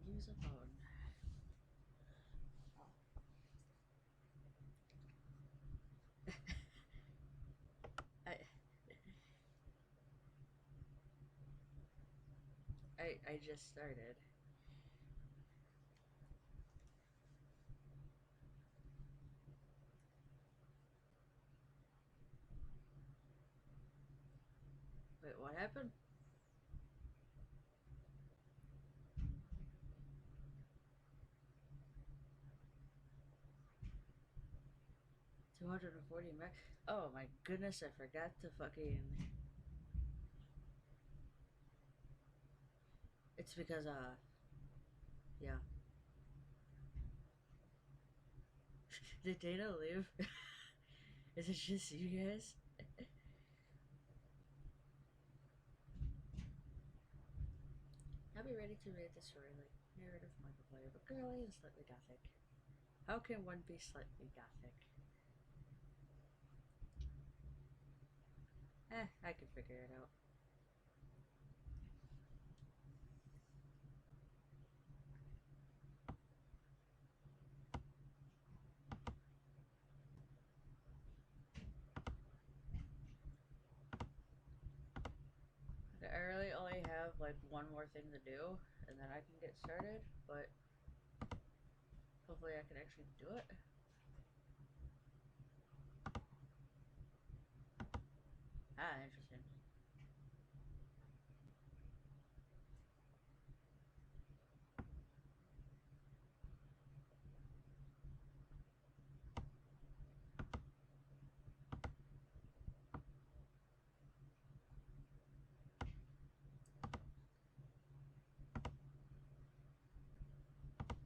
use a phone. I, I just started. Wait, what happened? 240 meg. Oh my goodness, I forgot to fucking. It's because, yeah. Did Dana leave? Is it just you guys? I'll be ready to read the story like narrative Markiplier, but girly and slightly gothic. How can one be slightly gothic? I can figure it out. Okay, I really only have like one more thing to do, and then I can get started, but hopefully I can actually do it. Ah, interesting.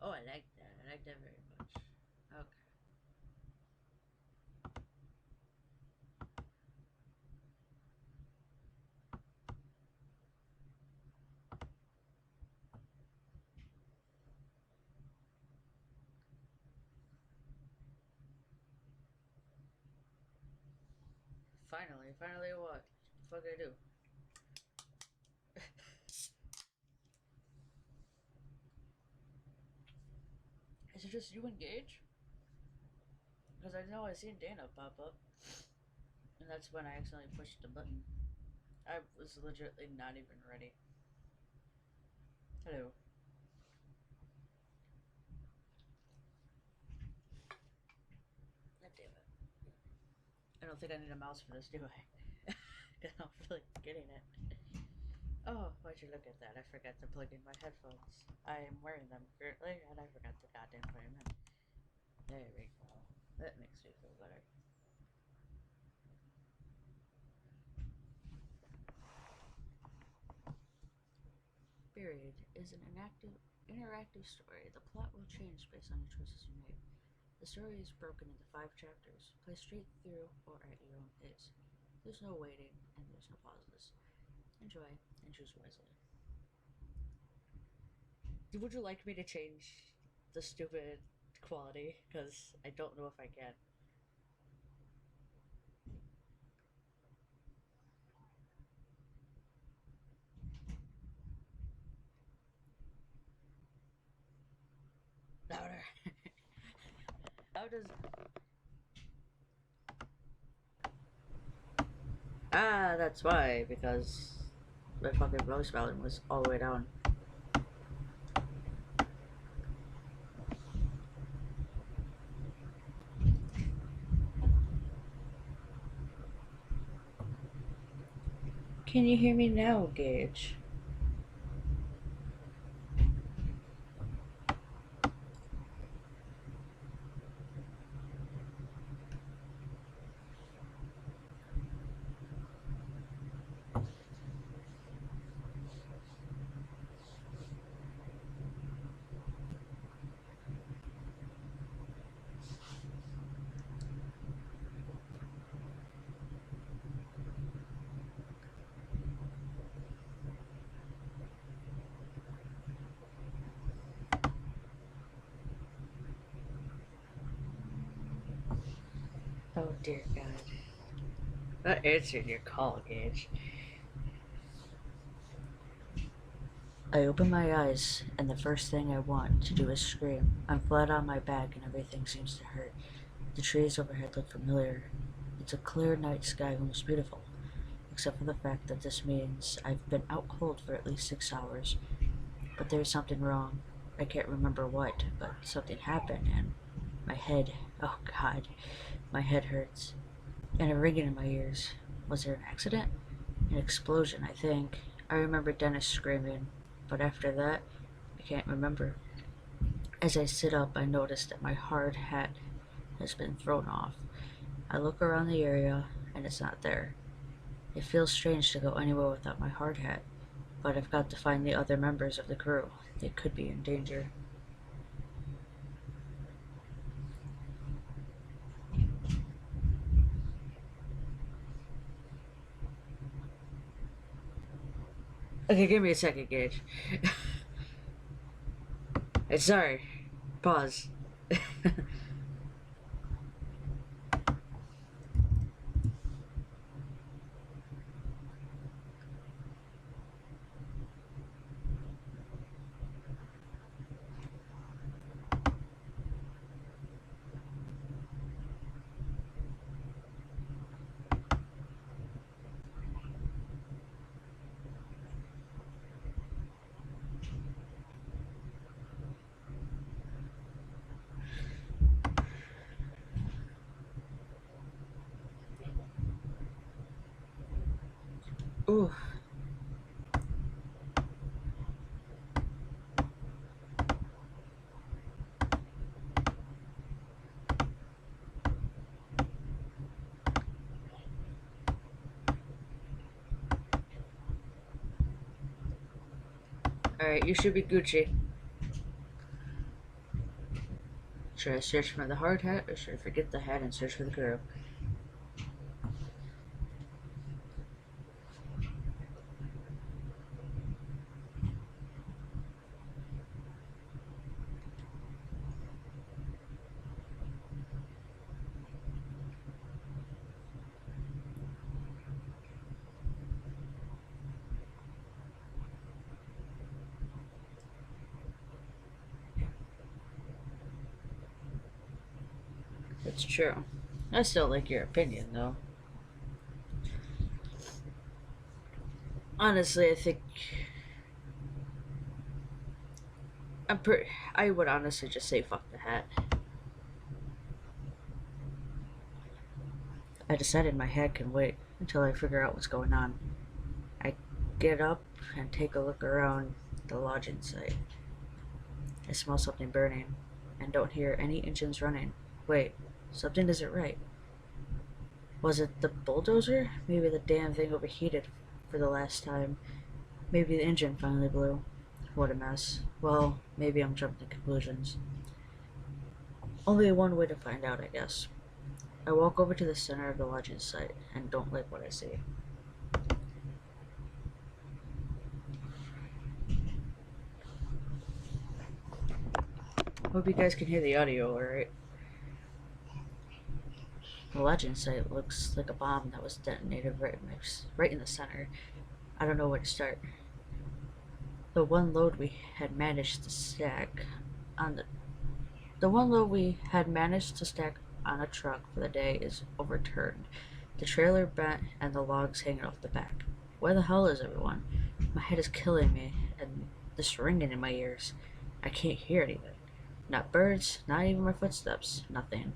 Oh, I like that. I like that very much. Okay. Finally what? The fuck I do? Is it just you and Gage? Because I know I seen Dana pop up, and that's when I accidentally pushed the button. I was legitimately not even ready. Hello. God damn it. I don't think I need a mouse for this, do I? Because I'm really getting it. Oh, why'd you look at that? I forgot to plug in my headphones. I am wearing them currently, and I forgot to goddamn put them in. There we go. That makes me feel better. Buried is an interactive story. The plot will change based on the choices you make. The story is broken into 5 chapters. Play straight through or at your own pace. There's no waiting and there's no pauses. Enjoy and choose wisely. Would you like me to change the stupid quality? Because I don't know if I can. Louder. How does. Ah, that's why. Because my fucking voice volume was all the way down. Can you hear me now, Gage? Oh dear God. Not answering your call, Gage. I open my eyes, and the first thing I want to do is scream. I'm flat on my back, and everything seems to hurt. The trees overhead look familiar. It's a clear night sky, almost beautiful, except for the fact that this means I've been out cold for at least 6 hours. But there's something wrong. I can't remember what, but something happened, and my head, oh God, my head hurts. And a ringing in my ears. Was there an accident? An explosion, I think. I remember Dennis screaming, but after that, I can't remember. As I sit up, I notice that my hard hat has been thrown off. I look around the area, and it's not there. It feels strange to go anywhere without my hard hat, but I've got to find the other members of the crew. They could be in danger. Okay, give me a second, Gage. Sorry. Pause. Ooh. Alright, you should be Gucci. Should I search for the hard hat, or should I forget the hat and search for the crew? That's true. I still like your opinion, though. Honestly, I think I would honestly just say fuck the hat. I decided my head can wait until I figure out what's going on. I get up and take a look around the lodging site. I smell something burning and don't hear any engines running. Wait, something isn't right. Was it the bulldozer? Maybe the damn thing overheated for the last time. Maybe the engine finally blew. What a mess. Well, maybe I'm jumping to conclusions. Only one way to find out, I guess. I walk over to the center of the lodging site and don't like what I see. Hope you guys can hear the audio alright. The lodging site looks like a bomb that was detonated right in the center. I don't know where to start. The one load we had managed to stack on a truck for the day is overturned. The trailer bent and the logs hanging off the back. Where the hell is everyone? My head is killing me, and this ringing in my ears. I can't hear anything. Not birds, not even my footsteps, nothing.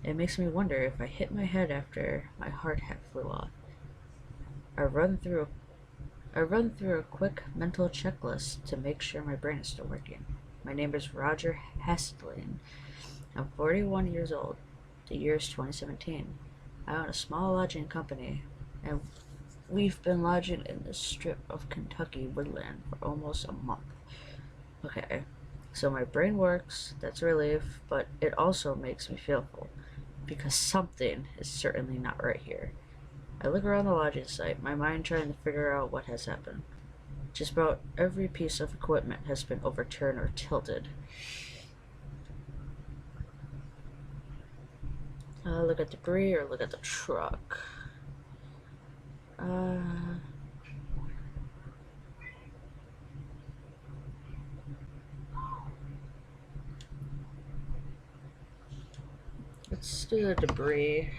It makes me wonder if I hit my head after my hard hat flew off. I run through a quick mental checklist to make sure my brain is still working. My name is Roger Hastling. I'm 41 years old. The year is 2017. I own a small lodging company, and we've been lodging in this strip of Kentucky woodland for almost a month. Okay, so my brain works, that's a relief, but it also makes me fearful, because something is certainly not right here. I look around the lodging site, my mind trying to figure out what has happened. Just about every piece of equipment has been overturned or tilted. Look at debris or look at the truck. let's do the debris.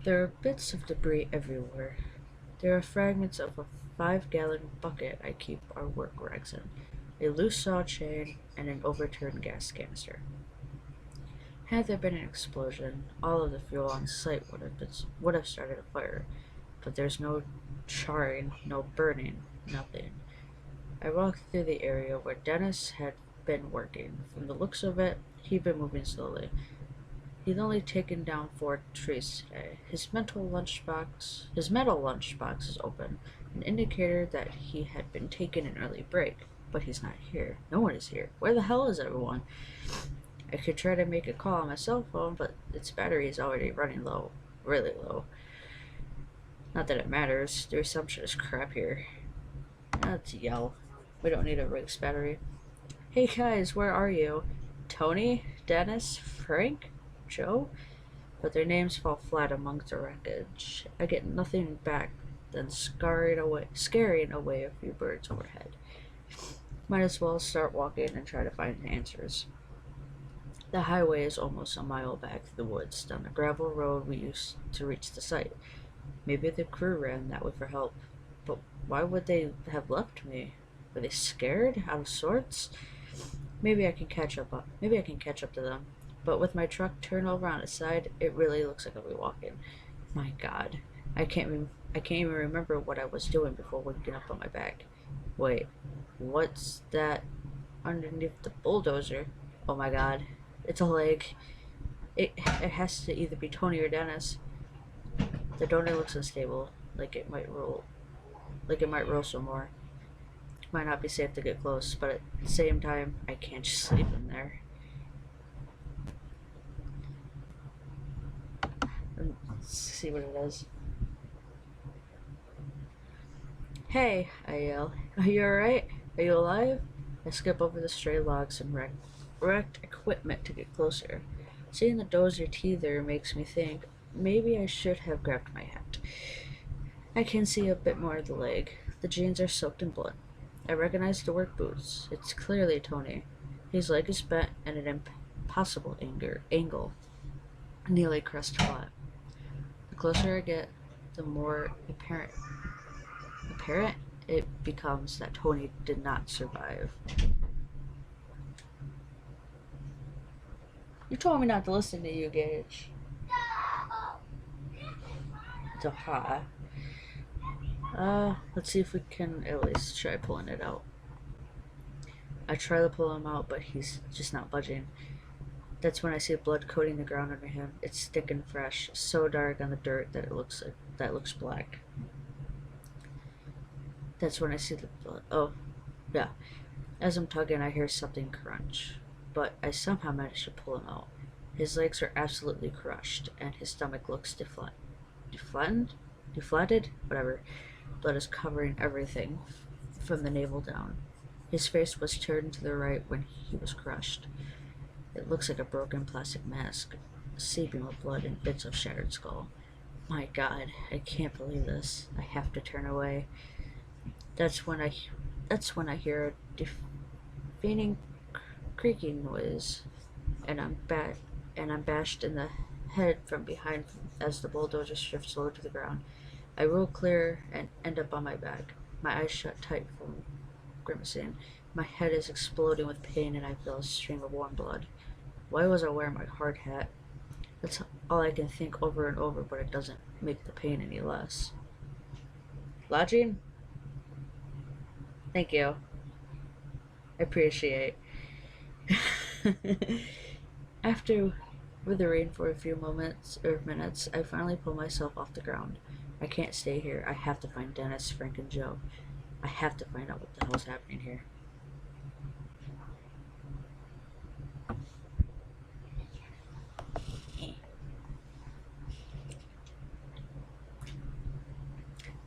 There are bits of debris everywhere. There are fragments of a 5-gallon bucket I keep our work rags in, a loose saw chain, and an overturned gas canister. Had there been an explosion, all of the fuel on site would have started a fire, but there's no charring, no burning, nothing. I walked through the area where Dennis had been working. From the looks of it, he'd been moving slowly. He'd only taken down 4 trees today. His metal lunchbox is open, an indicator that he had been taking an early break. But he's not here. No one is here. Where the hell is everyone? I could try to make a call on my cell phone, but its battery is already running low. Really low. Not that it matters. The reception is crap here. Let's yell. We don't need a Riggs battery. Hey guys, where are you? Tony? Dennis? Frank? Joe? But their names fall flat amongst the wreckage. I get nothing back than scaring away a few birds overhead. Might as well start walking and try to find answers. The highway is almost a mile back through the woods, down the gravel road we used to reach the site. Maybe the crew ran that way for help. But why would they have left me? Were they scared? Out of sorts? Maybe I can catch up to them. But with my truck turned over on its side, it really looks like I'll be walking. My God. I can't even remember what I was doing before waking up on my back. Wait, what's that underneath the bulldozer? Oh my God. It's a leg. It has to either be Tony or Dennis. The donor looks unstable, like it might roll some more. Might not be safe to get close, but at the same time, I can't just sleep in there. Let's see what it is. Hey, I yell. Are you alright? Are you alive? I skip over the stray logs and wrecked equipment to get closer. Seeing the dozer teether makes me think maybe I should have grabbed my hat. I can see a bit more of the leg. The jeans are soaked in blood. I recognize the work boots. It's clearly Tony. His leg is bent at an impossible angle, nearly crest flat. The closer I get, the more apparent it becomes that Tony did not survive. You told me not to listen to you, Gage. It's a ha. Let's see if we can at least try pulling it out. I try to pull him out, but he's just not budging. That's when I see blood coating the ground under him. It's thick and fresh, so dark on the dirt that it looks black. That's when I see the blood. Oh, yeah. As I'm tugging, I hear something crunch, but I somehow manage to pull him out. His legs are absolutely crushed, and his stomach looks deflated, whatever. Blood is covering everything from the navel down. His face was turned to the right when he was crushed. It looks like a broken plastic mask, seeping with blood and bits of shattered skull. My God, I can't believe this. I have to turn away. That's when I hear a deafening creaking noise, and I'm bashed in the head from behind as the bulldozer shifts low to the ground. I roll clear and end up on my back. My eyes shut tight from grimacing. My head is exploding with pain and I feel a stream of warm blood. Why was I wearing my hard hat? That's all I can think over and over, but it doesn't make the pain any less. Lodging? Thank you. I appreciate. After withering for a few minutes, I finally pull myself off the ground. I can't stay here. I have to find Dennis, Frank, and Joe. I have to find out what the hell's happening here.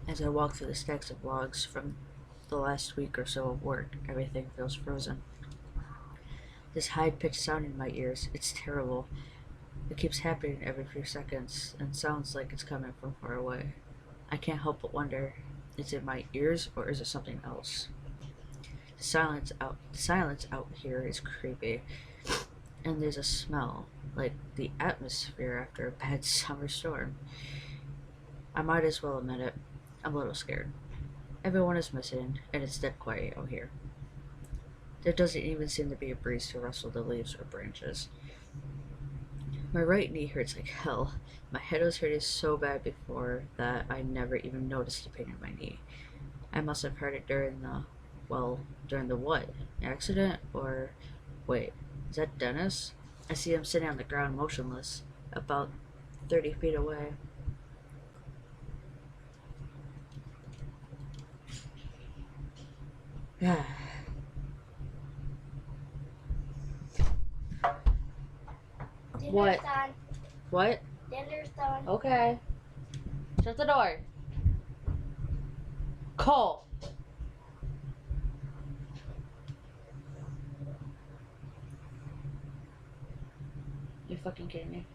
As I walk through the stacks of logs from the last week or so of work, everything feels frozen. This high-pitched sound in my ears, it's terrible. It keeps happening every few seconds and sounds like it's coming from far away. I can't help but wonder, is it my ears or is it something else? The silence out here is creepy. and there's a smell, like the atmosphere after a bad summer storm. I might as well admit it, I'm a little scared. Everyone is missing, and it's dead quiet out here. There doesn't even seem to be a breeze to rustle the leaves or branches. My right knee hurts like hell. My head was hurting so bad before that I never even noticed the pain in my knee. I must have heard it during during the what? Accident? Or, wait, is that Dennis? I see him sitting on the ground motionless, about 30 feet away. What? Done. What? Dinner's done. Okay. Shut the door. Cole. You fucking kidding me?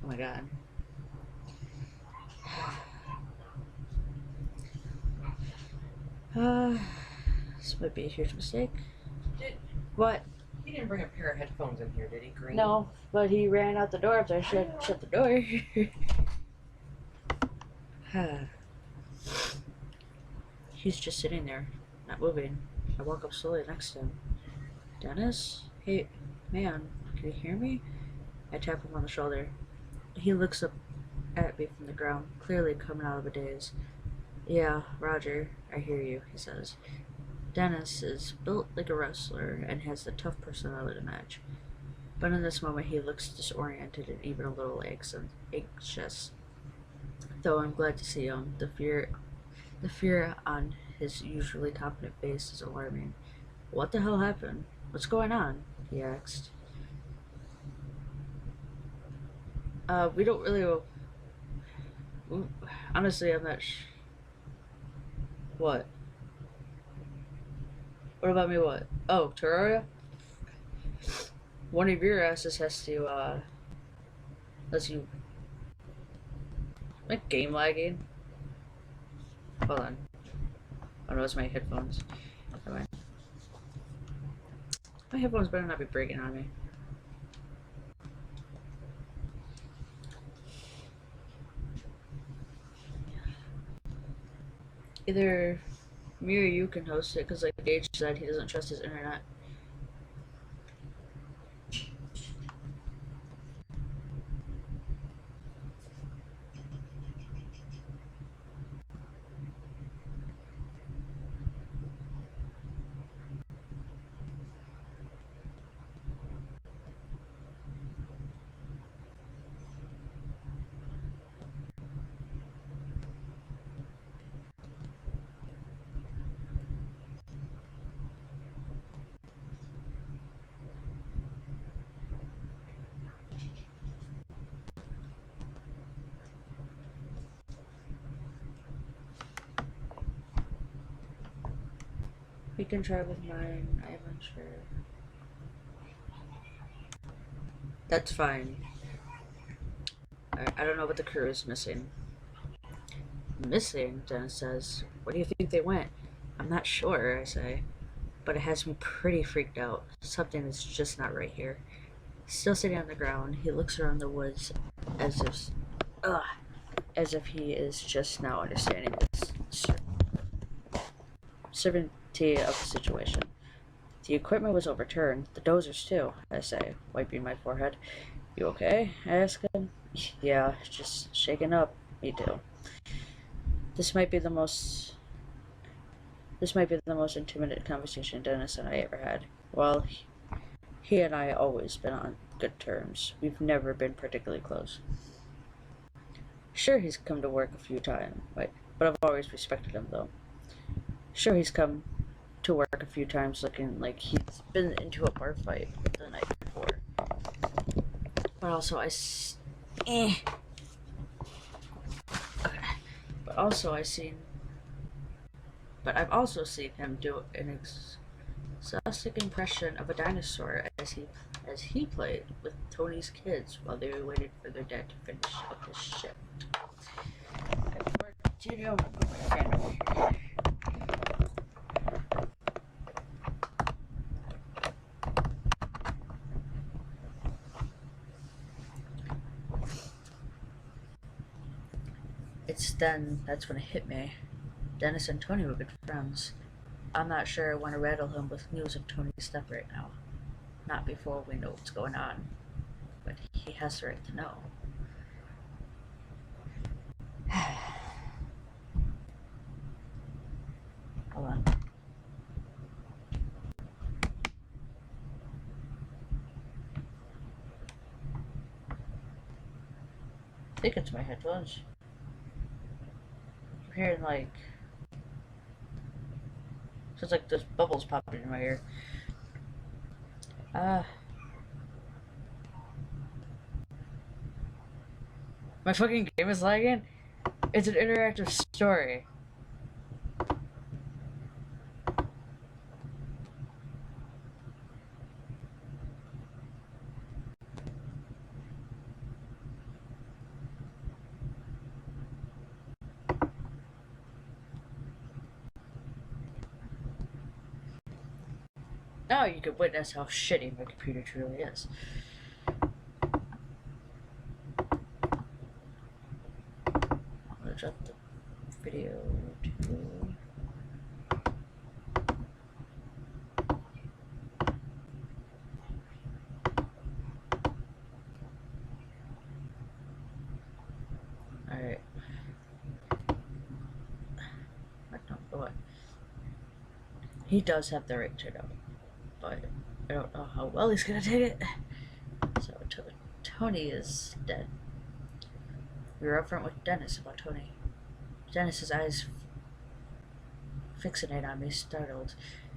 Oh my god. This might be a huge mistake. What? He didn't bring a pair of headphones in here, did he, Green? No, but he ran out the door after I shut the door. He's just sitting there, not moving. I walk up slowly next to him. Dennis? Hey, man, can you hear me? I tap him on the shoulder. He looks up at me from the ground, clearly coming out of a daze. Yeah, Roger, I hear you, he says. Dennis is built like a wrestler and has the tough personality to match. But in this moment he looks disoriented and even a little anxious. Though I'm glad to see him, the fear on his usually confident face is alarming. What the hell happened? What's going on? He asked. We don't really... Honestly, I'm not What? What about me, what? Oh, Terraria? One of your asses has to, lets you... Like, game lagging? Hold on. Oh no, it's my headphones. Never mind. My headphones better not be breaking on me. Either me or you can host it, because like Gage said he doesn't trust his internet. We can try with mine, I'm unsure. That's fine. I don't know what the crew is missing. Missing? Dennis says. Where do you think they went? I'm not sure, I say. But it has me pretty freaked out. Something is just not right here. Still sitting on the ground, he looks around the woods as if he is just now understanding this certainty of the situation. The equipment was overturned, the dozers too, I say, wiping my forehead. You okay? I ask him. Yeah, just shaken up. Me too. This might be the most intimate conversation Dennis and I ever had. Well, he and I always been on good terms. We've never been particularly close. Sure, he's come to work a few times, but I've always respected him, though. Sure, he's come to work a few times looking like he's been into a bar fight the night before. But also, But I've also seen him do an exhausting impression of a dinosaur as he played with Tony's kids while they waited for their dad to finish up his shift. I've worked continue. I'm gonna put my fan over here. That's when it hit me. Dennis and Tony were good friends. I'm not sure I want to rattle him with news of Tony's stuff right now. Not before we know what's going on. But he has the right to know. Hold on. I think it's my headphones. I'm hearing like... So it's like there's bubbles popping in my ear. My fucking game is lagging? It's an interactive story. Now you can witness how shitty my computer truly is. I'm gonna drop the video to... Alright. What? He does have the right to know, but I don't know how well he's gonna take it. So Tony is dead. We were upfront with Dennis about Tony. Dennis's eyes fixate on me, startled.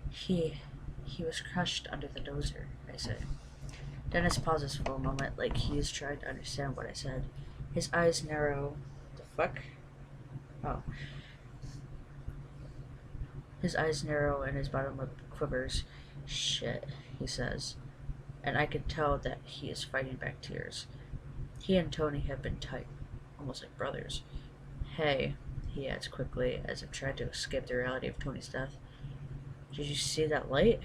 He was crushed under the dozer, I said. Dennis pauses for a moment, like he is trying to understand what I said. His eyes narrow. The fuck? Oh. His eyes narrow and his bottom lip quivers. Shit, he says. And I can tell that he is fighting back tears. He and Tony have been tight, almost like brothers. Hey, he adds quickly, as if trying to escape the reality of Tony's death. Did you see that light?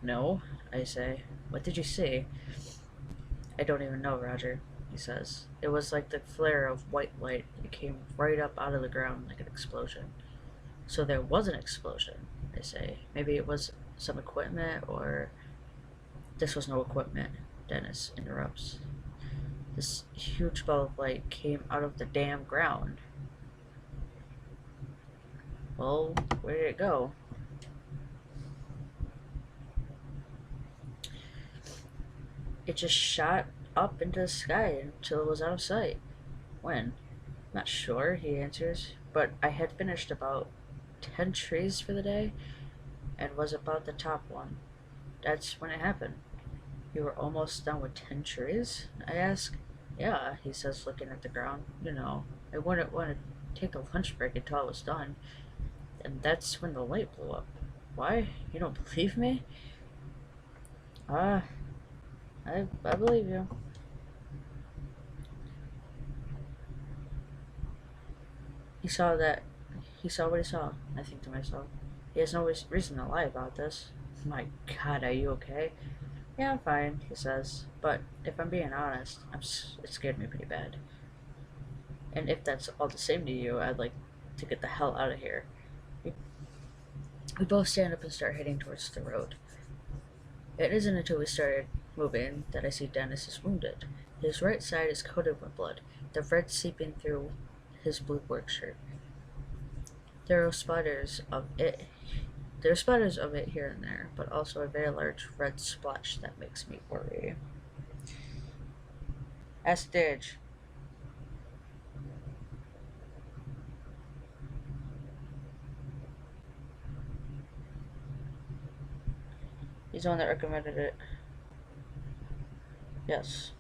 No, I say. What did you see? I don't even know, Roger, he says. It was like the flare of white light. It came right up out of the ground like an explosion. So there was an explosion, I say. Maybe it was some equipment, or... This was no equipment, Dennis interrupts. This huge ball of light came out of the damn ground. Well, where did it go? It just shot up into the sky until it was out of sight. When? Not sure, he answers, but I had finished about 10 trees for the day and was about the top one. That's when it happened. You were almost done with 10 trees? I ask. Yeah, he says, looking at the ground. You know, I wouldn't want to take a lunch break until I was done. And that's when the light blew up. Why? You don't believe me? I believe you. He saw what he saw, I think to myself. He has no reason to lie about this. My God, are you okay? Yeah, I'm fine, he says. But if I'm being honest, it scared me pretty bad. And if that's all the same to you, I'd like to get the hell out of here. We both stand up and start heading towards the road. It isn't until we started moving that I see Dennis is wounded. His right side is coated with blood, the red seeping through his blue work shirt. There are spatters of it here and there, but also a very large red splotch that makes me worry. Ask Didge. He's the one that recommended it. Yes.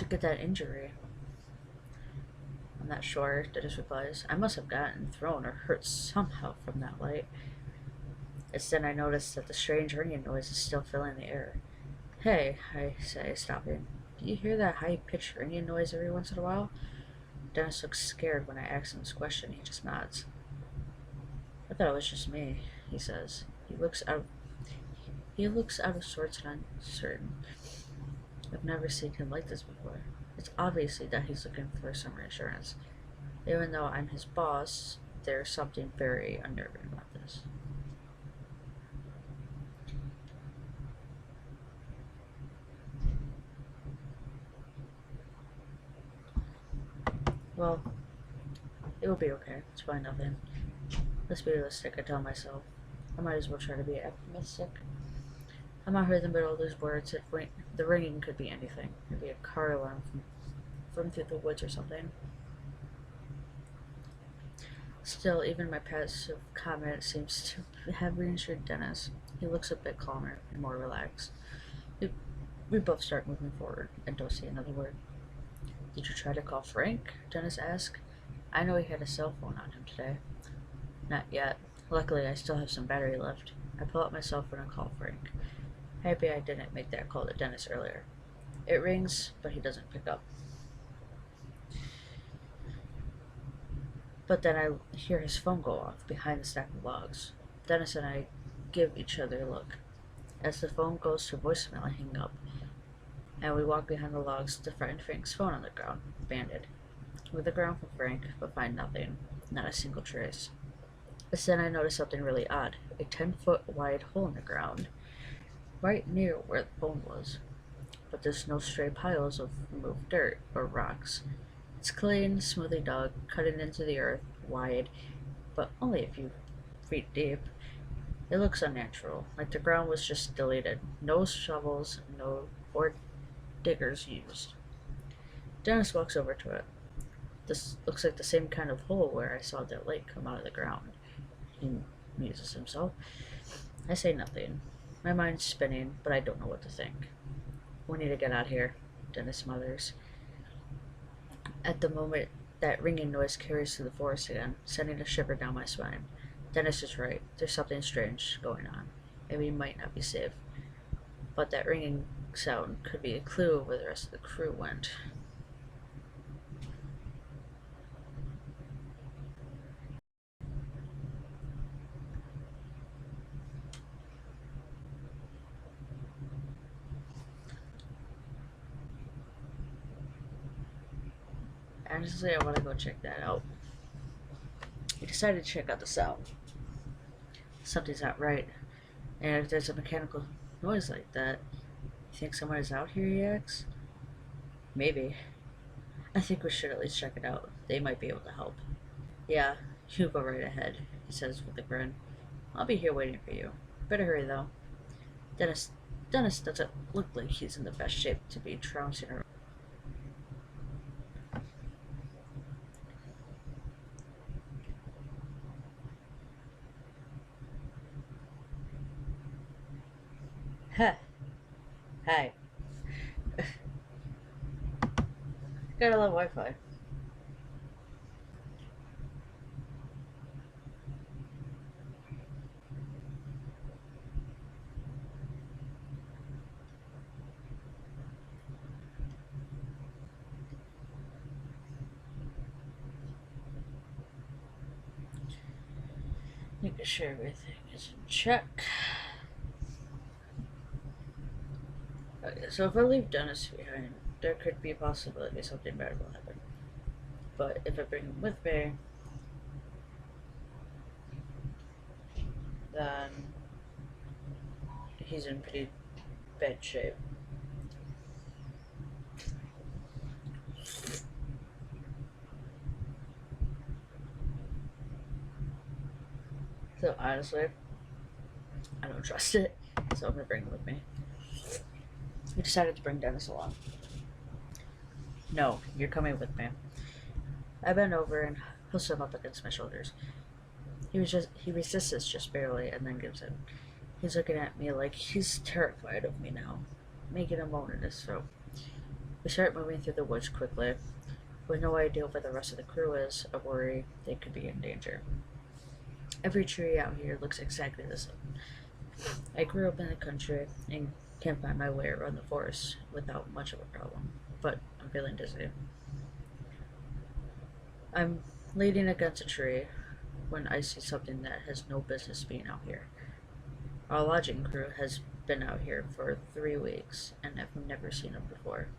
get that injury? I'm not sure, Dennis replies. I must have gotten thrown or hurt somehow from that light. It's then I notice that the strange ringing noise is still filling the air. Hey, I say, stopping. Do you hear that high-pitched ringing noise every once in a while? Dennis looks scared when I ask him this question. He just nods. I thought it was just me, he says. He looks out of sorts and uncertain. I've never seen him like this before. It's obviously that he's looking for some reassurance. Even though I'm his boss, there's something very unnerving about this. Well, it will be okay. It's probably nothing. Let's be realistic, I tell myself. I might as well try to be optimistic. I'm out here in the middle of those words. The ringing could be anything. It could be a car alarm from through the woods or something. Still, even my passive comment seems to have reassured Dennis. He looks a bit calmer and more relaxed. We both start moving forward and don't say another word. Did you try to call Frank? Dennis asked. I know he had a cell phone on him today. Not yet. Luckily, I still have some battery left. I pull out my cell phone and call Frank. Happy I didn't make that call to Dennis earlier. It rings, but he doesn't pick up. But then I hear his phone go off behind the stack of logs. Dennis and I give each other a look. As the phone goes to voicemail, I hang up, and we walk behind the logs to find Frank's phone on the ground, banded. We look the ground for Frank, but find nothing, not a single trace. But then I notice something really odd, a 10-foot wide hole in the ground, right near where the phone was. But there's no stray piles of removed dirt or rocks. It's clean, smoothly dug, cutting into the earth, wide, but only a few feet deep. It looks unnatural, like the ground was just deleted. No shovels, or diggers used. Dennis walks over to it. This looks like the same kind of hole where I saw that light come out of the ground. He muses himself. I say nothing. My mind's spinning, but I don't know what to think. We need to get out of here, Dennis mutters. At the moment, that ringing noise carries through the forest again, sending a shiver down my spine. Dennis is right. There's something strange going on, and we might not be safe. But that ringing sound could be a clue where the rest of the crew went. Honestly, I want to go check that out. We decided to check out the sound. Something's not right. And if there's a mechanical noise like that, you think someone is out here, he asks? Maybe. I think we should at least check it out. They might be able to help. Yeah, you go right ahead, he says with a grin. I'll be here waiting for you. Better hurry, though. Dennis doesn't look like he's in the best shape to be trouncing around. Huh. Hi. Gotta love Wi-Fi. Making sure everything is in check. Okay, so if I leave Dennis behind, there could be a possibility something bad will happen. But if I bring him with me, then he's in pretty bad shape. So honestly, I don't trust it, so I'm gonna bring him with me. We decided to bring Dennis along. No, you're coming with me. I bend over and hustle him up against my shoulders. He resists just barely and then gives in. He's looking at me like he's terrified of me now, making a moan in his throat. We start moving through the woods quickly, with no idea where the rest of the crew is, or worry they could be in danger. Every tree out here looks exactly the same. I grew up in the country and can find my way around the forest without much of a problem, but I'm feeling dizzy. I'm leaning against a tree when I see something that has no business being out here. Our lodging crew has been out here for 3 weeks, and I've never seen them before.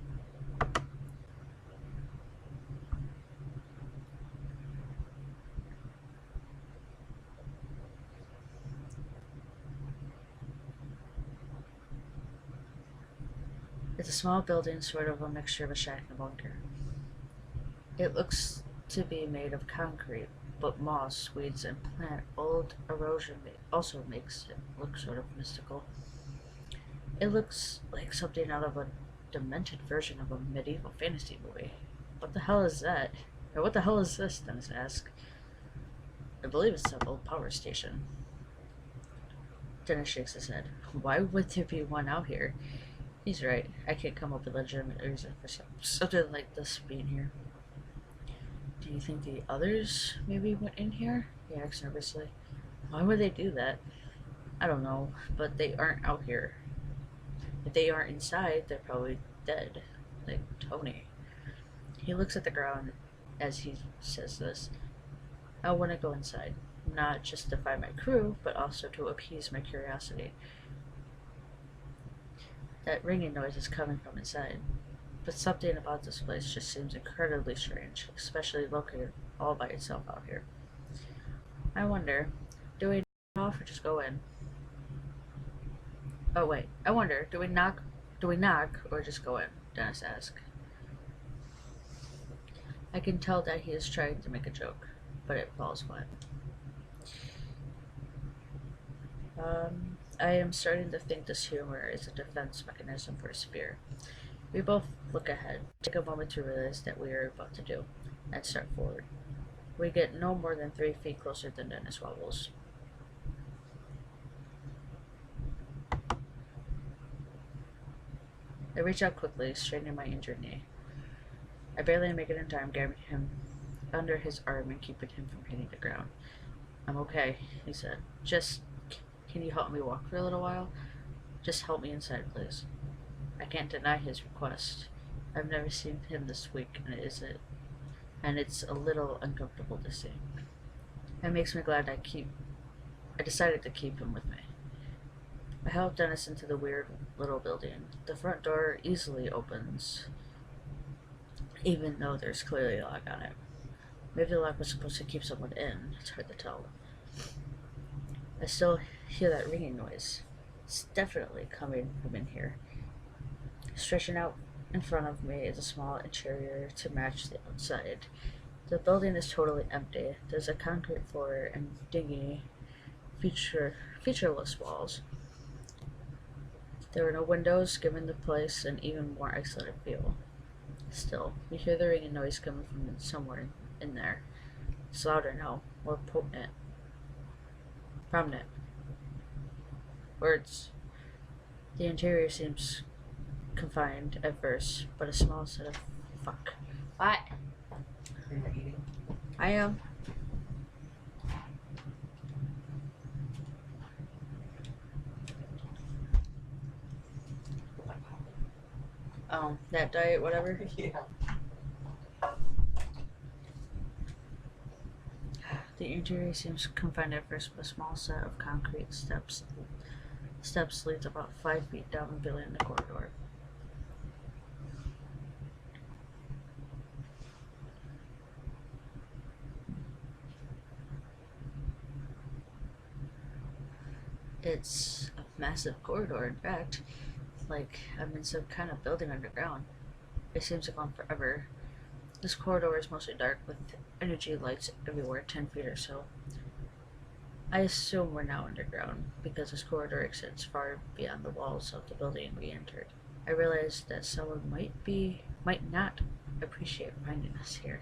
It's a small building, sort of a mixture of a shack and a bunker. It looks to be made of concrete, but moss, weeds, and plant old erosion also makes it look sort of mystical. It looks like something out of a demented version of a medieval fantasy movie. What the hell is that? Or what the hell is this? Dennis asked. I believe it's an old power station. Dennis shakes his head. Why would there be one out here? He's right. I can't come up with a legitimate reason for something like this being here. Do you think the others maybe went in here? He asked nervously. Why would they do that? I don't know, but they aren't out here. If they aren't inside, they're probably dead. Like Tony. He looks at the ground as he says this. I want to go inside. Not just to find my crew, but also to appease my curiosity. That ringing noise is coming from inside. But something about this place just seems incredibly strange, especially located all by itself out here. I wonder, do we knock off or just go in? Oh wait, I wonder, do we knock or just go in? Dennis asked. I can tell that he is trying to make a joke, but it falls flat. I am starting to think this humor is a defense mechanism for a spear. We both look ahead, take a moment to realize that we are about to do, and start forward. We get no more than 3 feet closer than Dennis wobbles. I reach out quickly, straightening my injured knee. I barely make it in time, grabbing him under his arm and keeping him from hitting the ground. I'm okay, he said. Can you help me walk for a little while? Just help me inside, please. I can't deny his request. I've never seen him this weak, and it's a little uncomfortable to see. It makes me glad I decided to keep him with me. I help Dennis into the weird little building. The front door easily opens, even though there's clearly a lock on it. Maybe the lock was supposed to keep someone in. It's hard to tell. I still hear that ringing noise. It's definitely coming from in here. Stretching out in front of me is a small interior to match the outside. The building is totally empty. There's a concrete floor and dingy, featureless walls. There are no windows, giving the place an even more isolated feel. Still, we hear the ringing noise coming from somewhere in there. It's louder now, more potent. Prominent. Words. The interior seems confined at first, but a small set of fuck. What? You're not eating? I am. That diet, whatever. Yeah. The interior seems confined at first, but a small set of concrete steps leads about 5 feet down the building in the corridor. It's a massive corridor, in fact. Like I'm in some kind of building underground. It seems to go on forever. This corridor is mostly dark with energy lights everywhere, 10 feet or so. I assume we're now underground because this corridor extends far beyond the walls of the building we entered. I realized that someone might not appreciate finding us here.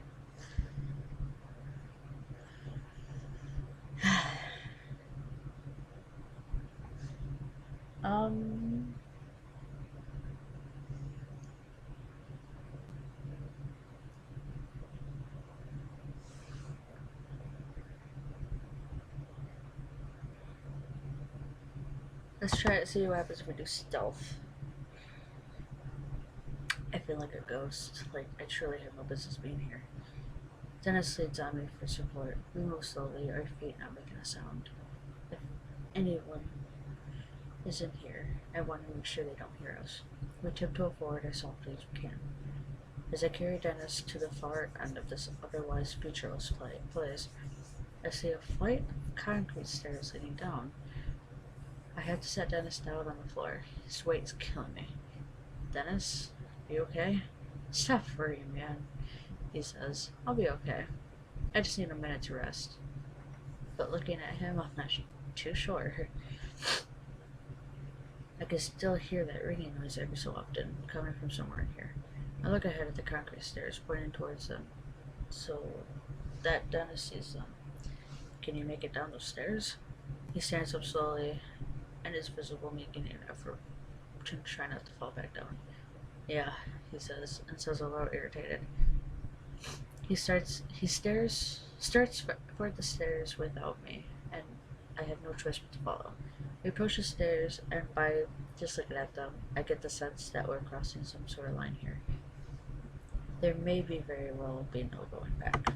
Let's try it, see what happens if we do stealth. I feel like a ghost. Like, I truly have no business being here. Dennis leads on me for support. We move slowly, our feet not making a sound. If anyone is in here, I want to make sure they don't hear us. We tiptoe forward as softly as we can. As I carry Dennis to the far end of this otherwise featureless place, I see a flight of concrete stairs leading down. I had to set Dennis down on the floor. His weight's killing me. Dennis, you okay? Stop worrying, man, he says. I'll be okay. I just need a minute to rest. But looking at him, I'm not too sure. I can still hear that ringing noise every so often, coming from somewhere in here. I look ahead at the concrete stairs, pointing towards them, so that Dennis sees them. Can you make it down those stairs? He stands up slowly, and is visible making an effort to try not to fall back down. Yeah, he says, and says a little irritated. He starts for the stairs without me, and I have no choice but to follow. We approach the stairs, and by just looking at them, I get the sense that we're crossing some sort of line here. There may be very well be no going back.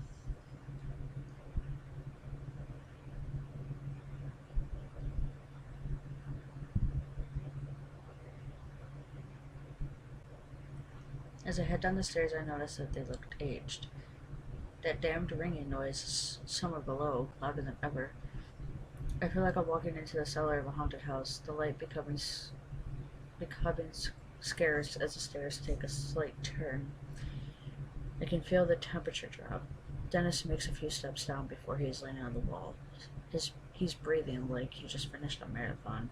As I head down the stairs, I notice that they looked aged. That damned ringing noise is somewhere below, louder than ever. I feel like I'm walking into the cellar of a haunted house, the light becoming scarce as the stairs take a slight turn. I can feel the temperature drop. Dennis makes a few steps down before he's leaning on the wall. He's breathing like he just finished a marathon.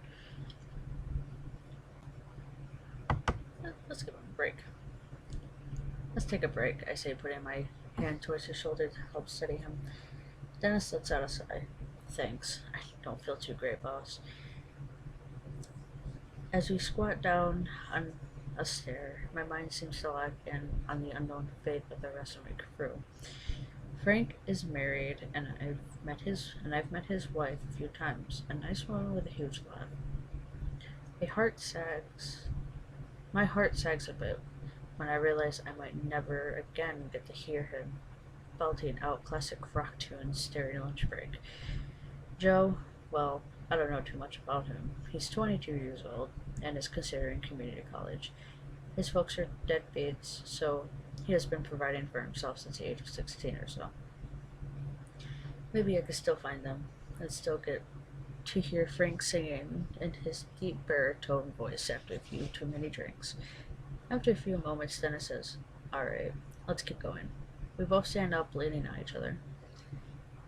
Let's give him a break. Let's take a break, I say, putting my hand towards his shoulder to help steady him. Dennis lets out a sigh. Thanks. I don't feel too great, boss. As we squat down on a stair, my mind seems to lock in on the unknown fate of the rest of my crew. Frank is married, and I've met his wife a few times. A nice woman with a huge laugh. My heart sags a bit when I realize I might never again get to hear him belting out classic rock tunes during lunch break. Joe, well, I don't know too much about him. He's 22 years old and is considering community college. His folks are deadbeats, so he has been providing for himself since the age of 16 or so. Maybe I could still find them and still get to hear Frank singing in his deep baritone voice after a few too many drinks. After a few moments, Dennis says, "Alright, let's keep going." We both stand up, leaning on each other.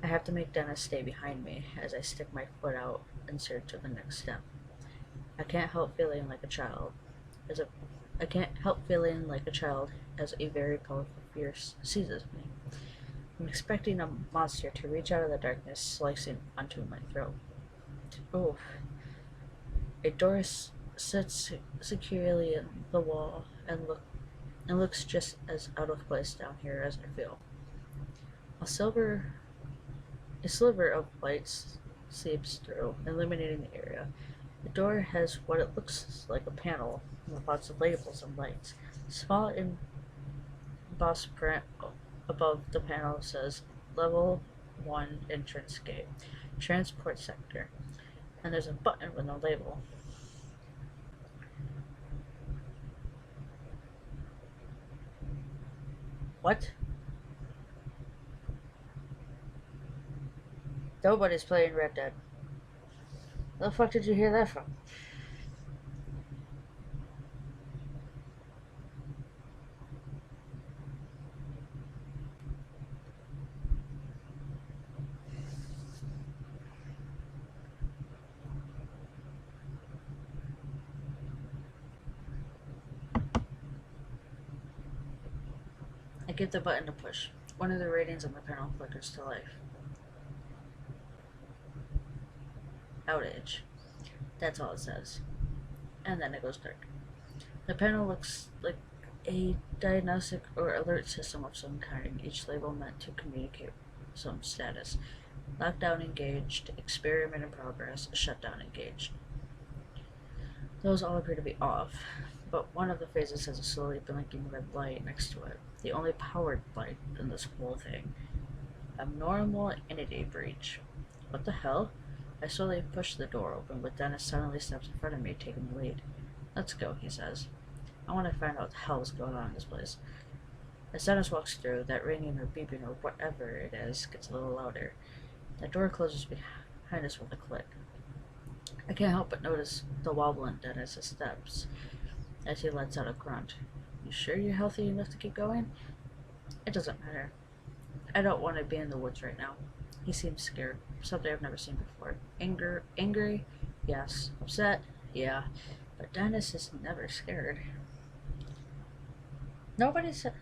I have to make Dennis stay behind me as I stick my foot out in search of the next step. I can't help feeling like a child as a very powerful fear seizes me. I'm expecting a monster to reach out of the darkness, slicing onto my throat. Oh, a door sits securely in the wall and looks just as out of place down here as I feel. A sliver of light seeps through, illuminating the area. The door has what it looks like a panel with lots of labels and lights. Small embossed print above the panel says Level 1 Entrance Gate, Transport Sector, and there's a button with no label. What? Nobody's playing Red Dead. Where the fuck did you hear that from? I give the button a push. One of the ratings on the panel flickers to life. Outage. That's all it says. And then it goes dark. The panel looks like a diagnostic or alert system of some kind, each label meant to communicate some status. Lockdown engaged, experiment in progress, shutdown engaged. Those all appear to be off, but one of the phases has a slowly blinking red light next to it, the only powered light in this whole thing. Abnormal entity breach. What the hell? I slowly push the door open, but Dennis suddenly steps in front of me, taking the lead. Let's go, he says. I want to find out what the hell is going on in this place. As Dennis walks through, that ringing or beeping or whatever it is gets a little louder. The door closes behind us with a click. I can't help but notice the wobble in Dennis's steps as he lets out a grunt. You sure you're healthy enough to keep going? It doesn't matter. I don't want to be in the woods right now. He seems scared, something I've never seen before. Angry? Yes. Upset? Yeah. But Dennis is never scared. Nobody said.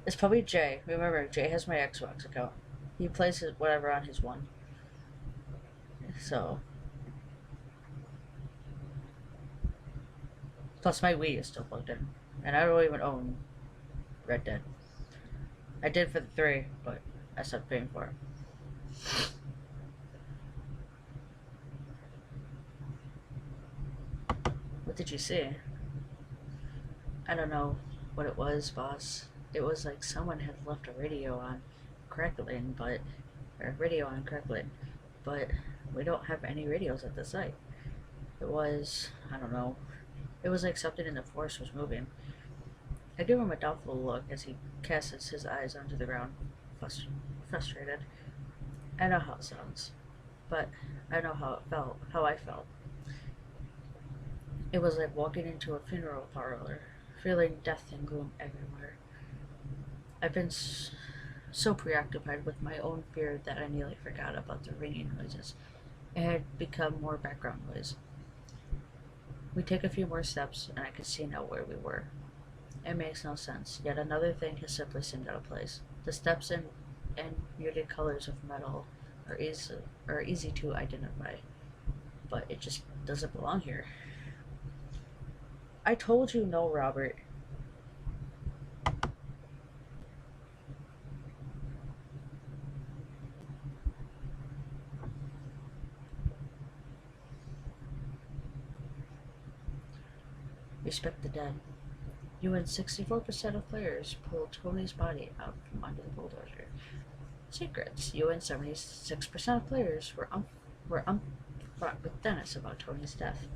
It's probably Jay. Remember, Jay has my Xbox account. He plays whatever on his one. So. Plus, my Wii is still plugged in. And I don't even own Red Dead. I did for the 3, but I stopped paying for it. What did you see? I don't know what it was, boss. It was like someone had left a radio on crackling, but we don't have any radios at the site. It was, I don't know. It was like something in the forest was moving. I give him a doubtful look as he casts his eyes onto the ground, frustrated. I know how it sounds, but I know how I felt. It was like walking into a funeral parlor, feeling death and gloom everywhere. I've been so preoccupied with my own fear that I nearly forgot about the ringing noises. It had become more background noise. We take a few more steps, and I can see now where we were. It makes no sense, yet another thing has simply seemed out of place. The steps and muted colors of metal are easy to identify, but it just doesn't belong here. I told you no, Robert. Respect the dead. You and 64% of players pulled Tony's body out from under the bulldozer. Secrets. You and 76% of players were upfront with Dennis about Tony's death.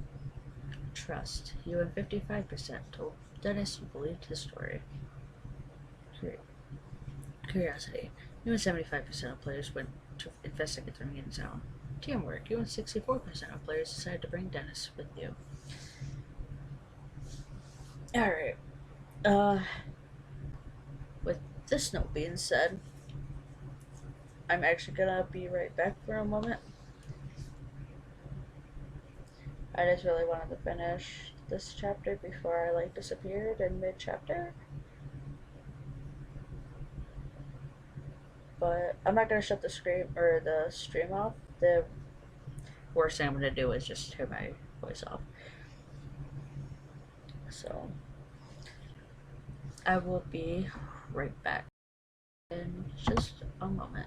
Trust. You and 55% told Dennis you believed his story. Curiosity. You and 75% of players went to investigate the ringing sound. Teamwork. You and 64% of players decided to bring Dennis with you. Alright. With this note being said, I'm actually gonna be right back for a moment. I just really wanted to finish this chapter before I disappeared in mid-chapter. But I'm not gonna shut the stream off. The worst thing I'm gonna do is just turn my voice off. So I will be right back in just a moment.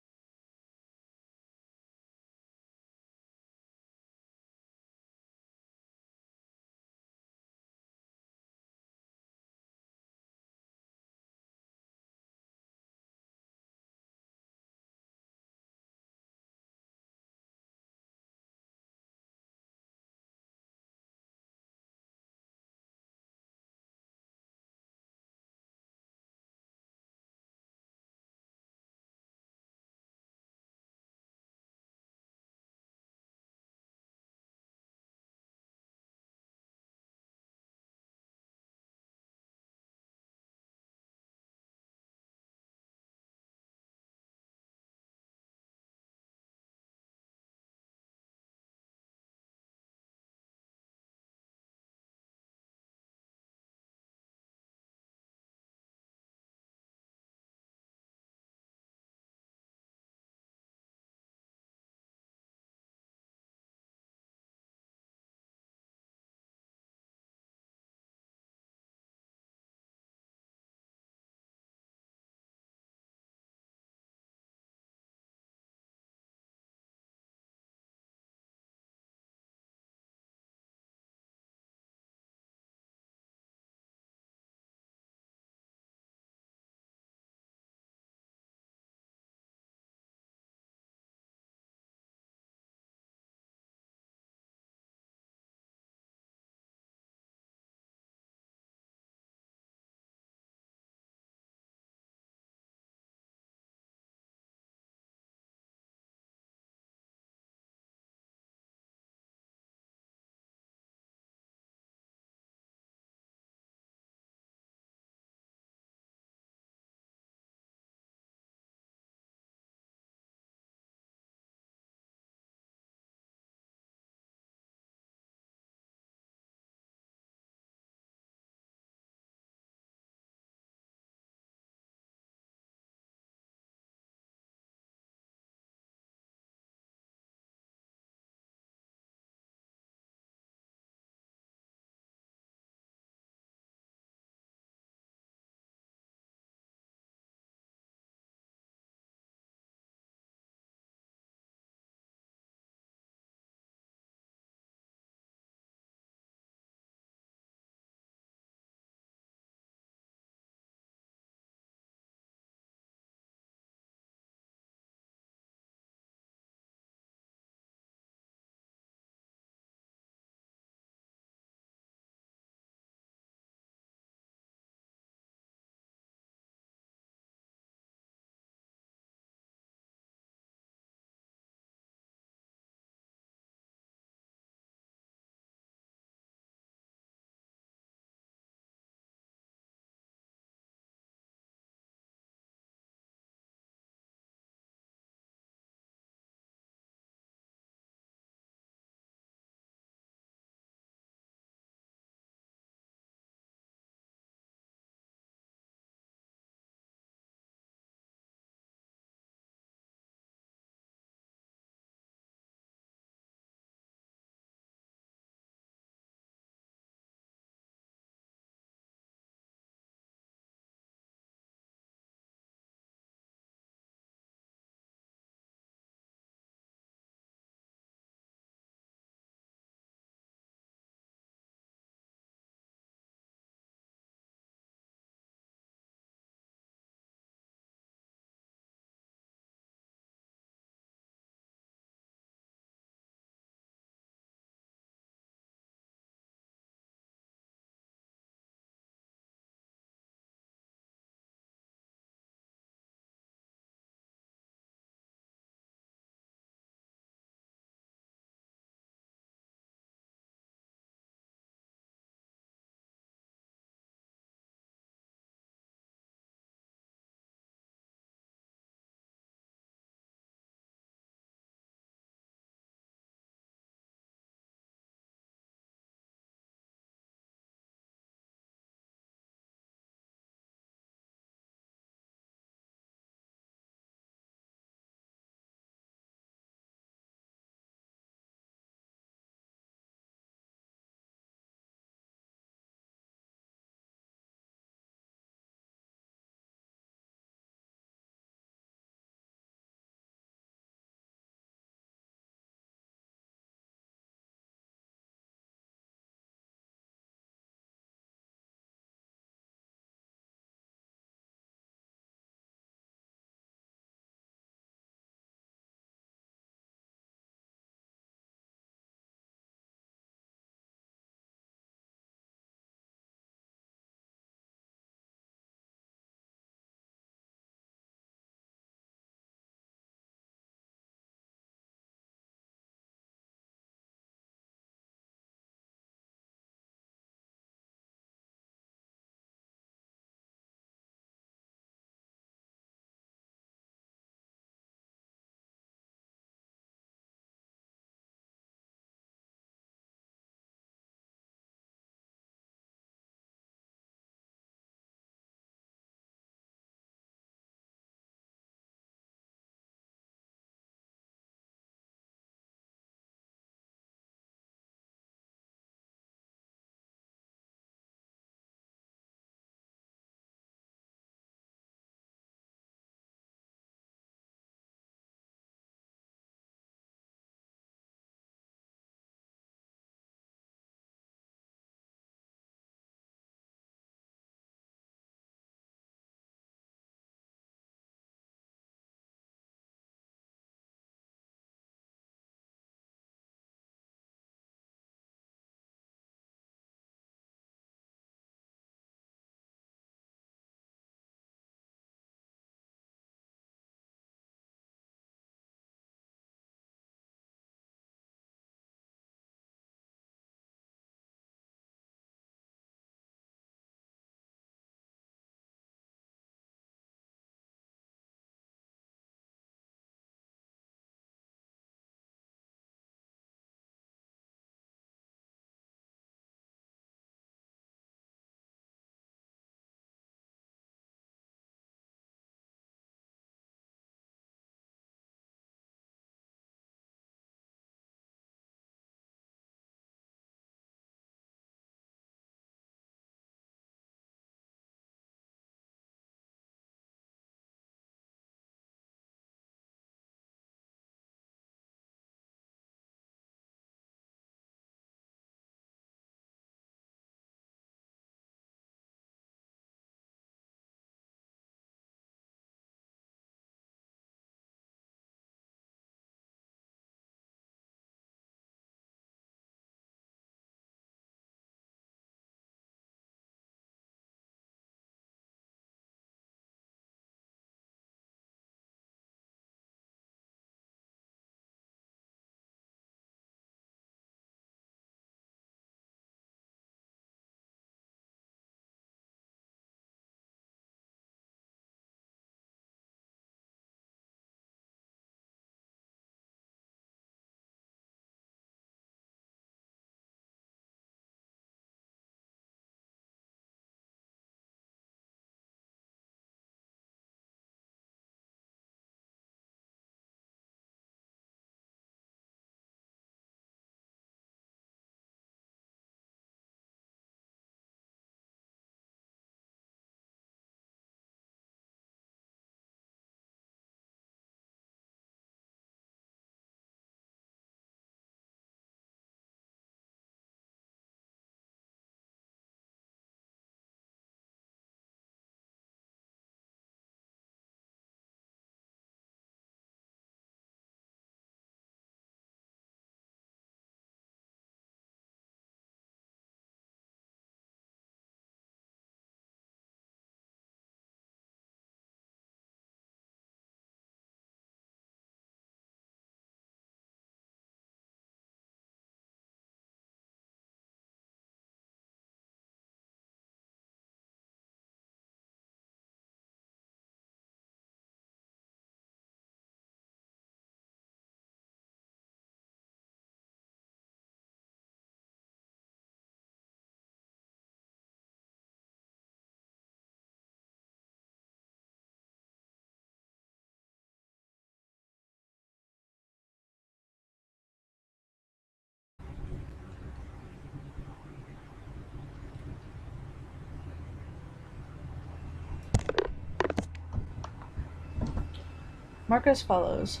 Marcus follows.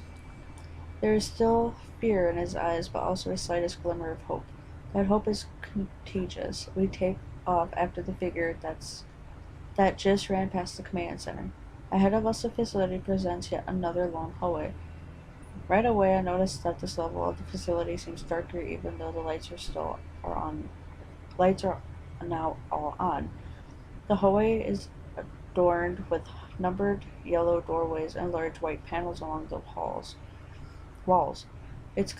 There is still fear in his eyes, but also a slightest glimmer of hope. That hope is contagious. We take off after the figure that just ran past the command center. Ahead of us, the facility presents yet another long hallway. Right away, I noticed that this level of the facility seems darker, even though the lights are on. Lights are now all on. The hallway is adorned with numbered yellow doorways and large white panels along the walls. It's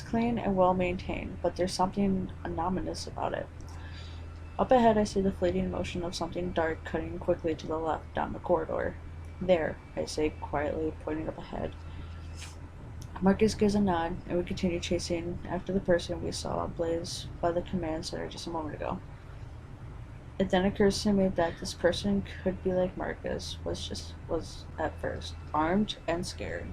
clean and well maintained, but there's something ominous about it. Up ahead, I see the fleeting motion of something dark cutting quickly to the left down the corridor. There, I say quietly, pointing up ahead. Marcus gives a nod, and we continue chasing after the person we saw blaze by the command center just a moment ago. It then occurs to me that this person could be like Marcus was at first, armed and scared.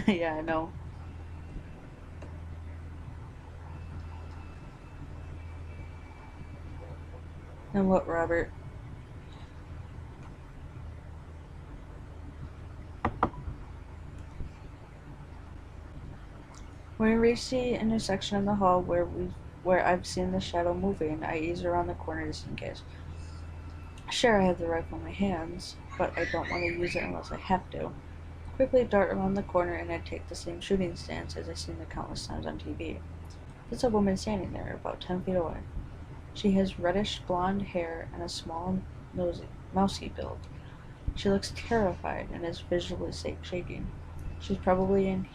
Yeah, I know. And what, Robert? When we reach the intersection in the hall where I've seen the shadow moving, I ease around the corner just in case. Sure, I have the rifle in my hands, but I don't want to use it unless I have to. Quickly dart around the corner and I take the same shooting stance as I've seen the countless times on TV. There's a woman standing there, about 10 feet away. She has reddish blonde hair and a small, mousy build. She looks terrified and is visibly shaking. She's probably in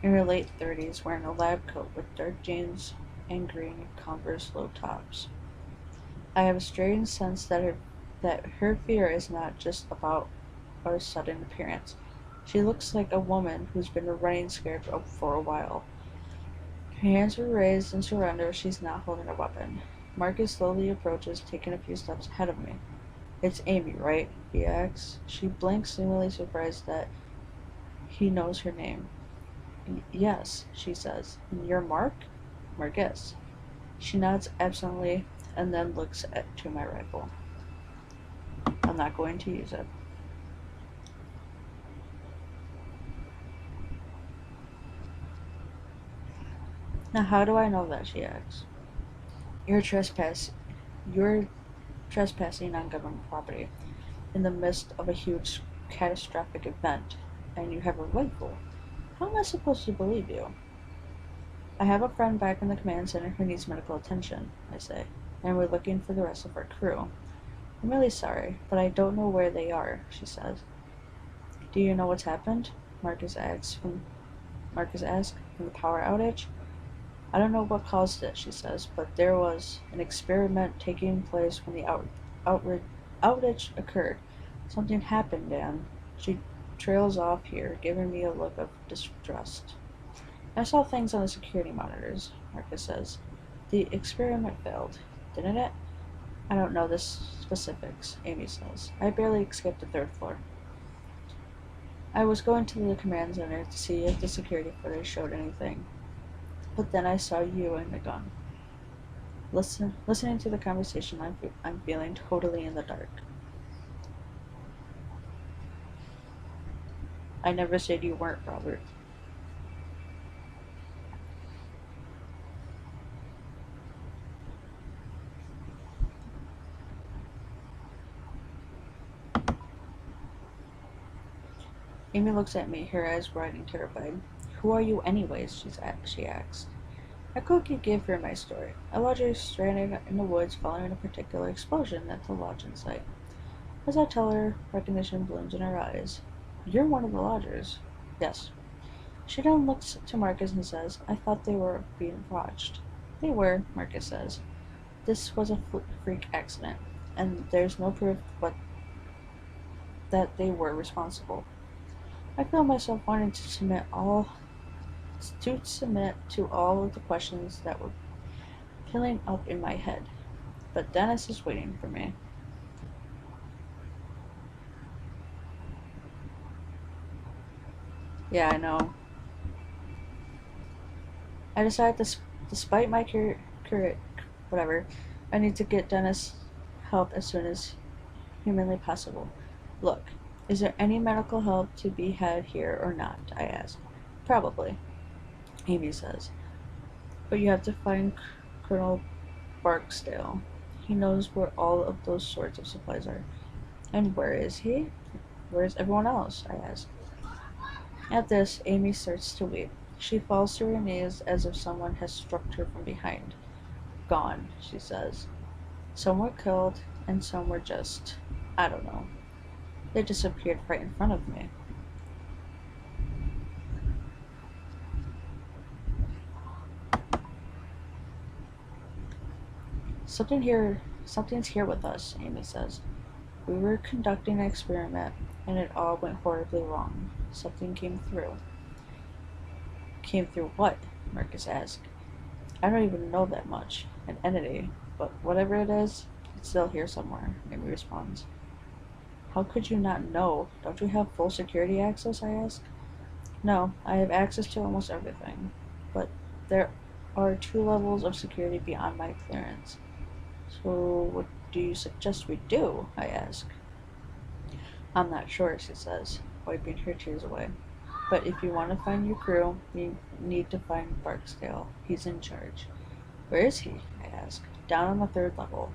her late 30s, wearing a lab coat with dark jeans and green Converse low tops. I have a strange sense that her fear is not just about our sudden appearance. She looks like a woman who's been running scared for a while. Her hands are raised in surrender. She's not holding a weapon. Marcus slowly approaches, taking a few steps ahead of me. It's Amy, right? He asks. She blinks, seemingly surprised that he knows her name. Yes, she says. And you're Mark? Marcus. She nods absently and then looks to my rifle. I'm not going to use it. Now, how do I know that? She asks. You're You're trespassing on government property in the midst of a huge catastrophic event, and you have a rifle. How am I supposed to believe you? I have a friend back in the command center who needs medical attention, I say, and we're looking for the rest of our crew. I'm really sorry, but I don't know where they are, she says. Do you know what's happened? Marcus asks from the power outage. I don't know what caused it, she says, but there was an experiment taking place when the outage occurred. Something happened, Dan. She trails off here, giving me a look of distrust. I saw things on the security monitors, Marcus says. The experiment failed, didn't it? I don't know the specifics, Amy says. I barely escaped the third floor. I was going to the command center to see if the security footage showed anything. But then I saw you and the gun. Listening to the conversation, I'm feeling totally in the dark. I never said you weren't, Robert. Amy looks at me, her eyes wide and terrified. Who are you anyways? She asks. I quickly give her my story. A lodger stranded in the woods following a particular explosion at the lodging site. As I tell her, recognition blooms in her eyes. You're one of the lodgers. Yes. She then looks to Marcus and says, I thought they were being watched. They were, Marcus says. This was a freak accident, and there's no proof that they were responsible. I feel myself wanting to submit to all of the questions that were piling up in my head. But Dennis is waiting for me. Yeah, I know. I decide despite my whatever, I need to get Dennis help as soon as humanly possible. Look, is there any medical help to be had here or not? I ask. Probably, Amy says. But you have to find Colonel Barksdale. He knows where all of those sorts of supplies are. And where is he? Where is everyone else? I ask. At this, Amy starts to weep. She falls to her knees as if someone has struck her from behind. Gone, she says. Some were killed, and some were just, I don't know. They disappeared right in front of me. Something's here with us, Amy says. We were conducting an experiment, and it all went horribly wrong. Something came through. Came through what? Marcus asked. I don't even know that much. An entity. But whatever it is, it's still here somewhere, Amy responds. How could you not know? Don't you have full security access? I ask. No, I have access to almost everything. But there are 2 levels of security beyond my clearance. So what do you suggest we do? I ask. I'm not sure, she says, wiping her tears away. But if you want to find your crew, you need to find Barksdale. He's in charge. Where is he? I ask. Down on the 3rd level,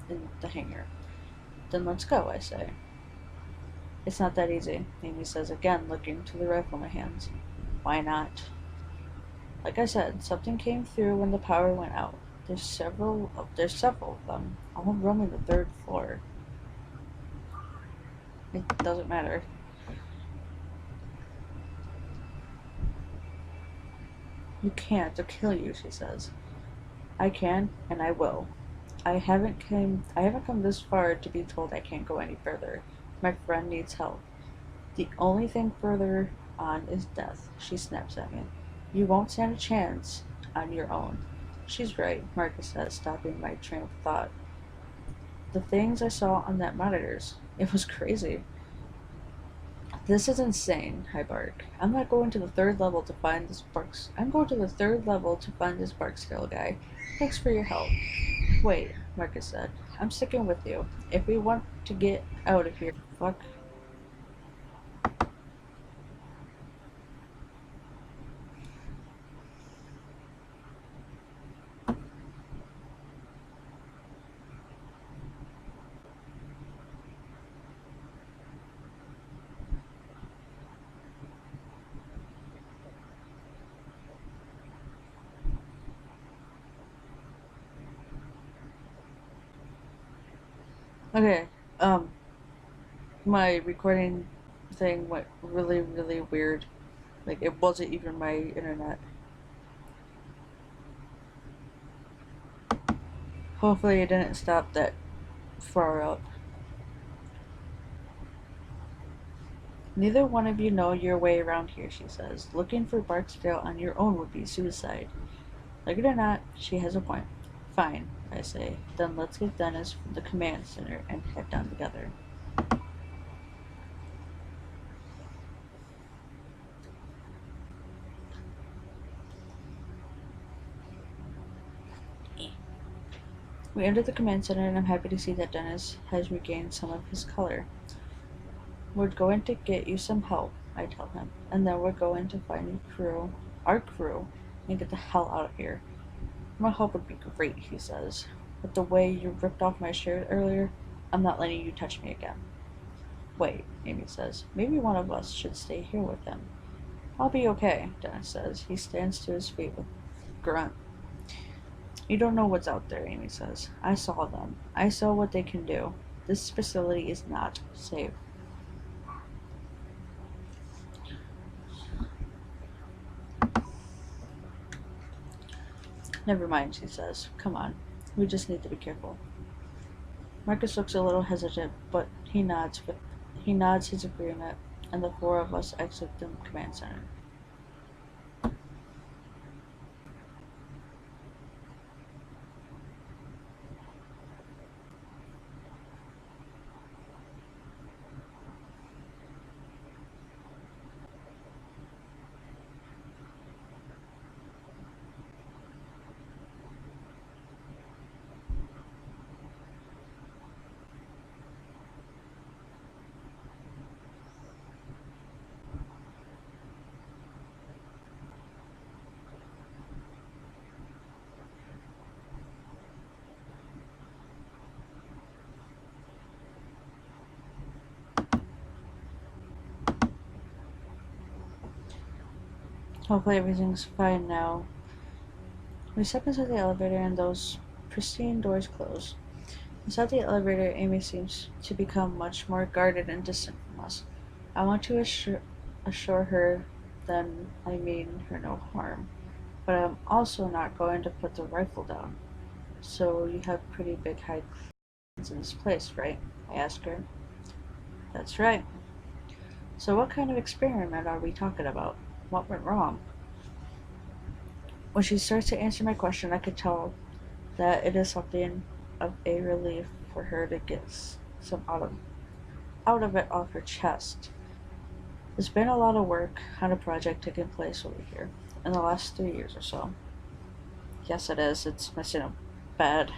in the hangar. Then let's go, I say. It's not that easy, Amy says again, looking to the rifle in my hands. Why not? Like I said, something came through when the power went out. There's several of them, all roaming the 3rd floor. It doesn't matter. You can't, they'll kill you, she says. I can, and I will. I haven't come this far to be told I can't go any further. My friend needs help. The only thing further on is death, she snaps at me. You won't stand a chance on your own. She's right, Marcus says, stopping my train of thought. The things I saw on that monitors, it was crazy. This is insane, I bark. I'm not going to the 3rd level to find this I'm going to the 3rd level to find this Barksdale guy. Thanks for your help. Wait, Marcus said. I'm sticking with you. If we want to get out of here, fuck. Okay, my recording thing went really, really weird. Like, it wasn't even my internet. Hopefully it didn't stop that far up. Neither one of you know your way around here, she says. Looking for Barksdale on your own would be suicide. Like it or not, she has a point. Fine, I say. Then let's get Dennis from the command center and head down together. We enter the command center and I'm happy to see that Dennis has regained some of his color. We're going to get you some help, I tell him, and then we're going to find our crew, and get the hell out of here. My help would be great, he says, but the way you ripped off my shirt earlier, I'm not letting you touch me again. Wait, Amy says, maybe one of us should stay here with him. I'll be okay, Dennis says. He stands to his feet with a grunt. You don't know what's out there, Amy says. I saw them. I saw what they can do. This facility is not safe. Never mind, she says. Come on. We just need to be careful. Marcus looks a little hesitant, but he nods his agreement, and the 4 of us exit the command center. Hopefully everything's fine now. We step into the elevator and those pristine doors close. Inside the elevator, Amy seems to become much more guarded and distant from us. I want to assure her then I mean her no harm, but I'm also not going to put the rifle down. So you have pretty big high cleans in this place, right? I ask her. That's right. So what kind of experiment are we talking about? What went wrong? When she starts to answer my question, I could tell that it is something of a relief for her to get some out of it off her chest. There's been a lot of work on a project taking place over here in the last 3 years or so. Yes, it is. It's messing up bad.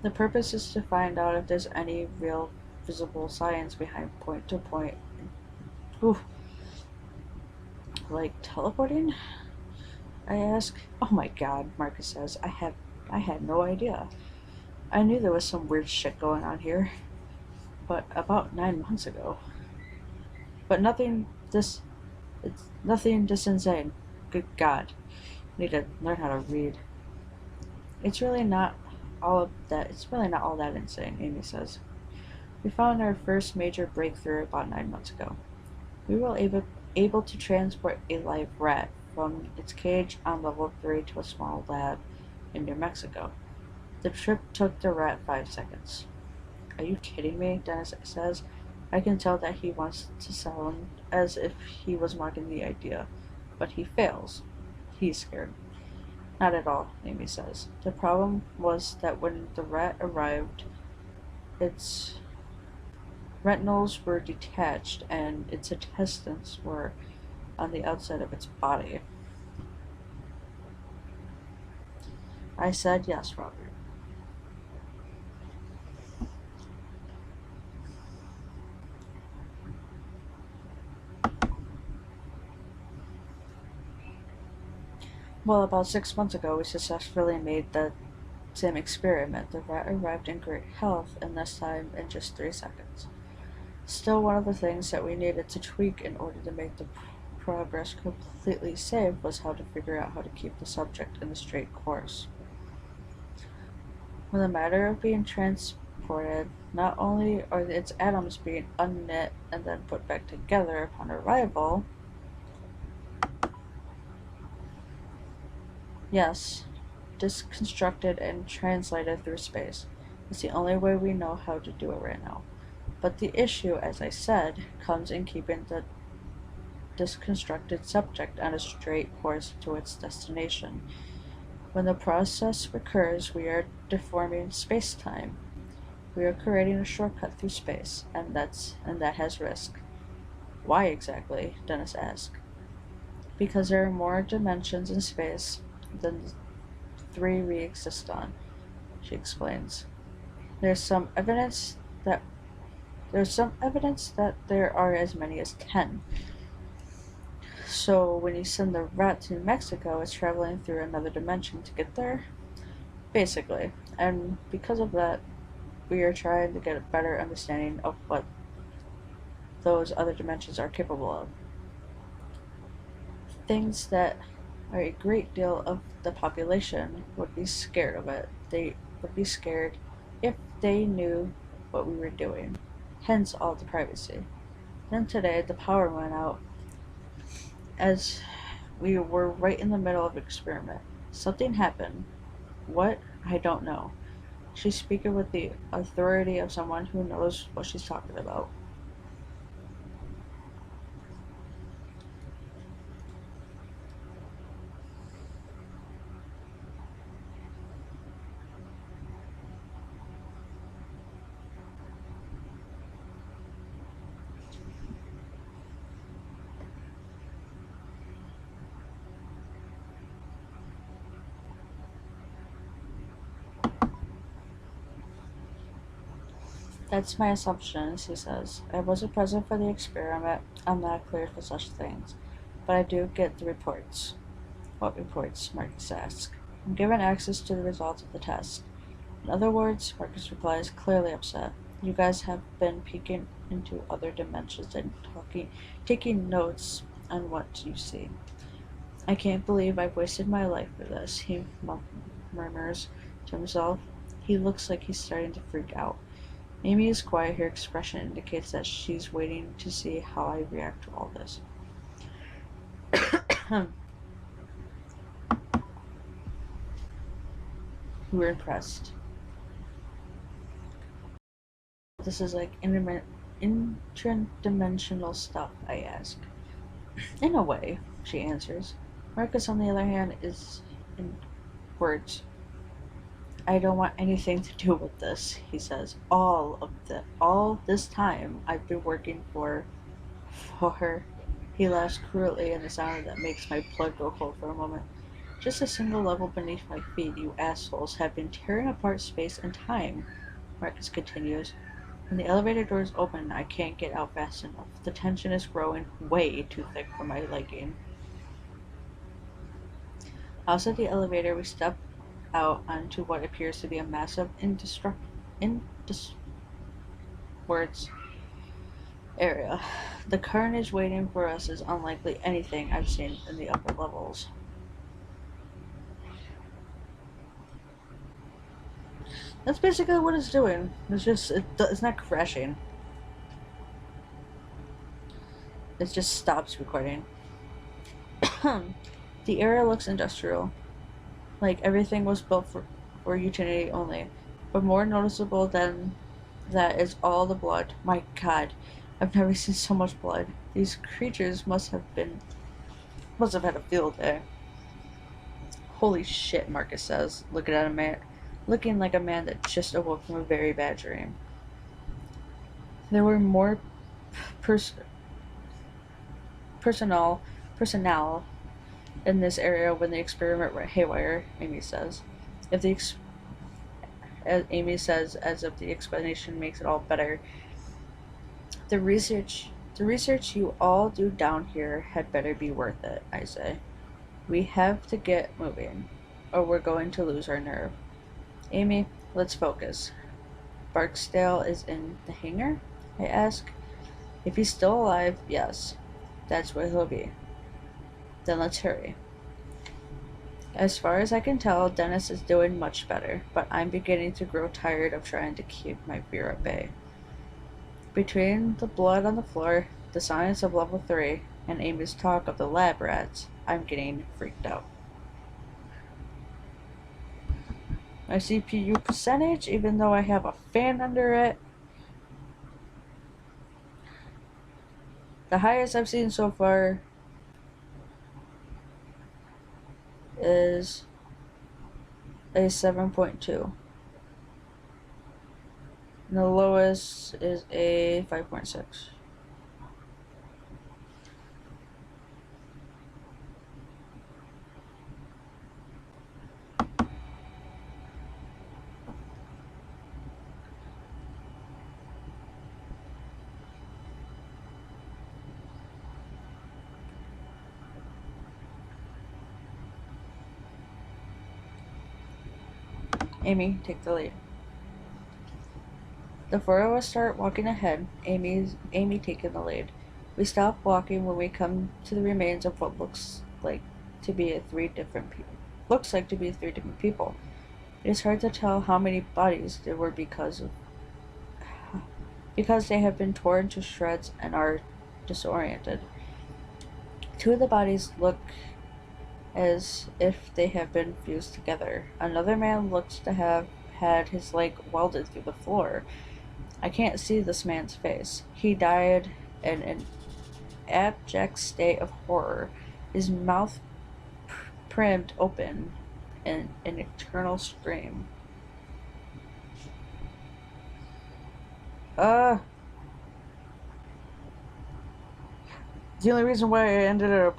The purpose is to find out if there's any real visible science behind point to point. Ooh. Like teleporting? I ask. Oh my god, Marcus says. I had no idea. I knew there was some weird shit going on here, but about 9 months ago. But it's nothing this insane. Good God. I need to learn how to read. It's really not all that insane, Amy says. We found our first major breakthrough about 9 months ago. We were able to transport a live rat from its cage on level 3 to a small lab in New Mexico. The trip took the rat 5 seconds. Are you kidding me? Dennis says. I can tell that he wants to sound as if he was mocking the idea, but he fails. He's scared. Not at all, Amy says. The problem was that when the rat arrived, its retinols were detached and its intestines were on the outside of its body. I said yes, Robert. Well, about 6 months ago, we successfully made the same experiment. The rat arrived in great health in this time in just 3 seconds. Still, one of the things that we needed to tweak in order to make the progress completely safe was how to figure out how to keep the subject in the straight course. When the matter of being transported, not only are its atoms being unknit and then put back together upon arrival, yes, disconstructed and translated through space. It's the only way we know how to do it right now. But the issue, as I said, comes in keeping the disconstructed subject on a straight course to its destination. When the process recurs, we are deforming space-time. We are creating a shortcut through space, and that has risk. Why exactly? Dennis asked. Because there are more dimensions in space than the 3 we exist on, she explains. There's some evidence that there are as many as 10. So when you send the rat to New Mexico, it's traveling through another dimension to get there? Basically. And because of that, we are trying to get a better understanding of what those other dimensions are capable of. Things that are a great deal of the population would be scared of it. They would be scared if they knew what we were doing. Hence all the privacy. Then today the power went out as we were right in the middle of an experiment. Something happened. What? I don't know. She's speaking with the authority of someone who knows what she's talking about. That's my assumption, he says. I wasn't present for the experiment. I'm not cleared for such things. But I do get the reports. What reports? Marcus asks. I'm given access to the results of the test. In other words, Marcus replies, clearly upset. You guys have been peeking into other dimensions and taking notes on what you see. I can't believe I've wasted my life for this, he murmurs to himself. He looks like he's starting to freak out. Amy is quiet. Her expression indicates that she's waiting to see how I react to all this. We're impressed. This is like interdimensional stuff, I ask. In a way, she answers. Marcus, on the other hand, is in words. I don't want anything to do with this, he says. All this time I've been working for. He laughs cruelly in a sound that makes my blood go cold for a moment. Just a single level beneath my feet, you assholes have been tearing apart space and time, Marcus continues. When the elevator doors open, I can't get out fast enough. The tension is growing way too thick for my liking. Outside the elevator, we step out onto what appears to be a massive area. The carnage waiting for us is unlikely anything I've seen in the upper levels. That's basically what it's doing. It's not crashing. It just stops recording. The area looks industrial, like everything was built for utility only. But more noticeable than that is all the blood. My God, I've never seen so much blood. These creatures must have had a field day. Holy shit, Marcus says, looking like a man that just awoke from a very bad dream. There were more personnel in this area when the experiment went haywire, Amy says. As Amy says, as if the explanation makes it all better. The research you all do down here had better be worth it, I say. We have to get moving, or we're going to lose our nerve. Amy, let's focus. Barksdale is in the hangar? I ask. If he's still alive, yes. That's where he'll be. Then let's hurry. As far as I can tell, Dennis is doing much better, but I'm beginning to grow tired of trying to keep my fear at bay. Between the blood on the floor, the signs of level 3, and Amy's talk of the lab rats, I'm getting freaked out. My CPU percentage, even though I have a fan under it, the highest I've seen so far is a 7.2. And the lowest is a 5.6. Amy, take the lead. The four of us start walking ahead, Amy taking the lead. We stop walking when we come to the remains of what looks like to be three different people. It is hard to tell how many bodies there were because they have been torn to shreds and are disoriented. Two of the bodies look as if they have been fused together. Another man looks to have had his leg welded through the floor. I can't see this man's face. He died in an abject state of horror, his mouth primed open in an eternal scream. The only reason why I ended it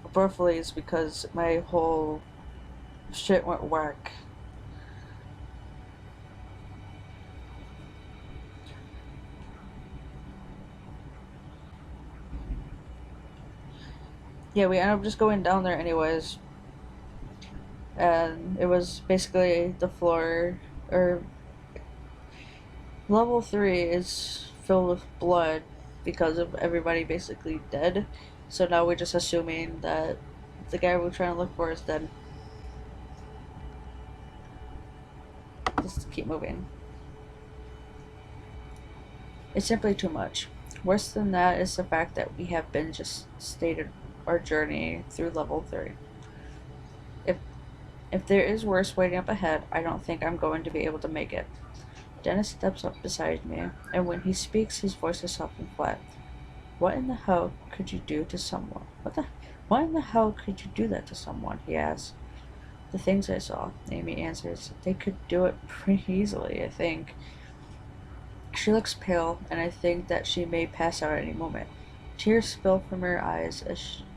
abruptly is because my whole shit went whack. Yeah, we ended up just going down there anyways. And it was basically the floor, or level 3 is filled with blood because of everybody basically dead. So now we're just assuming that the guy we're trying to look for is dead. Just keep moving. It's simply too much. Worse than that is the fact that we have been just stated our journey through level 3. If there is worse waiting up ahead, I don't think I'm going to be able to make it. Dennis steps up beside me, and when he speaks, his voice is soft and flat. What in the hell could you do to someone? What in the hell could you do that to someone? He asks. The things I saw, Amy answers. They could do it pretty easily, I think. She looks pale, and I think that she may pass out at any moment. Tears spill from her eyes,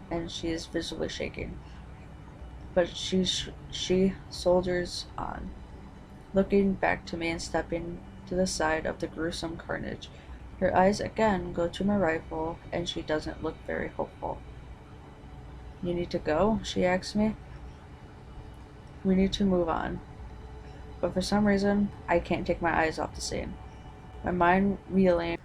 and she is visibly shaking. But she soldiers on, looking back to me and stepping to the side of the gruesome carnage. Her eyes again go to my rifle, and she doesn't look very hopeful. You need to go? She asks me. We need to move on. But for some reason, I can't take my eyes off the scene. My mind reeling.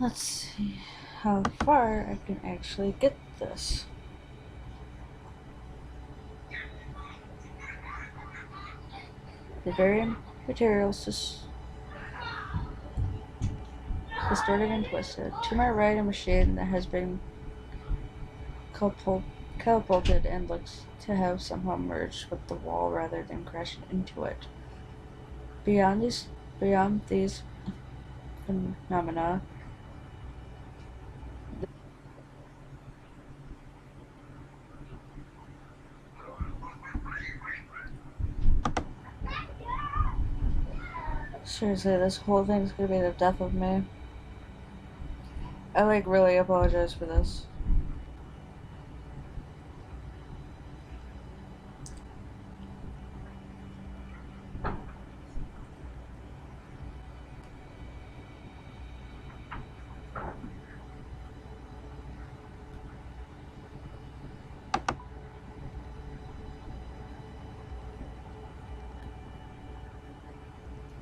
Let's see how far I can actually get this. The varying materials distorted and twisted. To my right, a machine that has been catapulted and looks to have somehow merged with the wall rather than crashing into it. Beyond these phenomena, seriously, this whole thing's gonna be the death of me. I really apologize for this.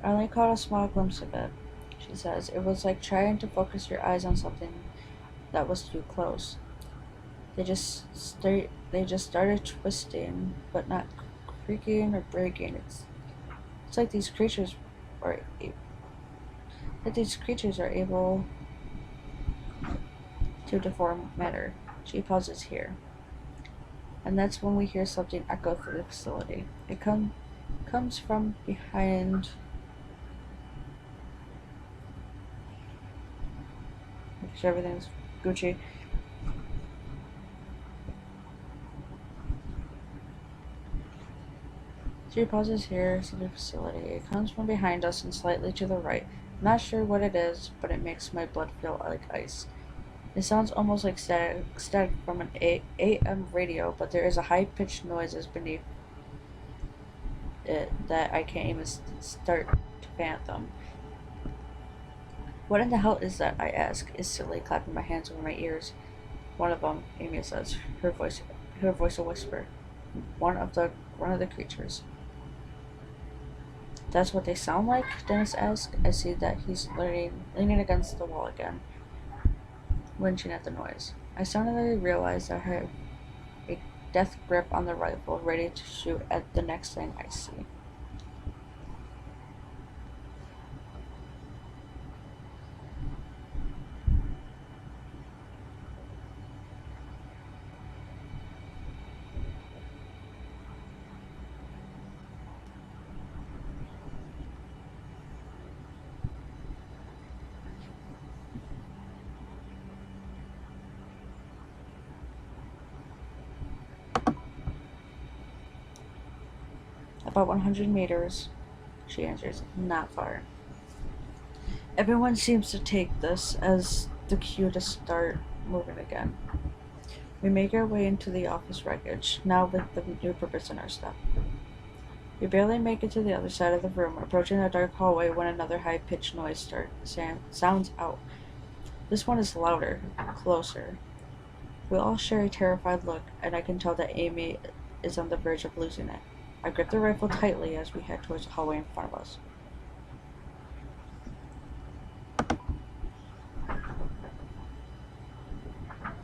I only caught a small glimpse of it, she says. It was like trying to focus your eyes on something that was too close. They just started twisting, but not creaking or breaking. It's like these creatures are able to deform matter. She pauses here, and that's when we hear something echo through the facility. It comes from behind. Make sure everything's Gucci. She pauses here in the facility. It comes from behind us and slightly to the right. Not sure what it is, but it makes my blood feel like ice. It sounds almost like static from an AM radio, but there is a high-pitched noises beneath it that I can't even start to fathom. What in the hell is that? I ask, instantly clapping my hands over my ears. One of them, Amy says, her voice a whisper. One of the creatures. That's what they sound like? Dennis asks. I see that he's leaning against the wall again, winching at the noise. I suddenly realize that I have a death grip on the rifle, ready to shoot at the next thing I see. About 100 meters, she answers. Not far. Everyone seems to take this as the cue to start moving again. We make our way into the office wreckage, now with the new purpose in our step. We barely make it to the other side of the room, approaching the dark hallway when another high-pitched noise sounds out. This one is louder, closer. We all share a terrified look, and I can tell that Amy is on the verge of losing it. I grip the rifle tightly as we head towards the hallway in front of us.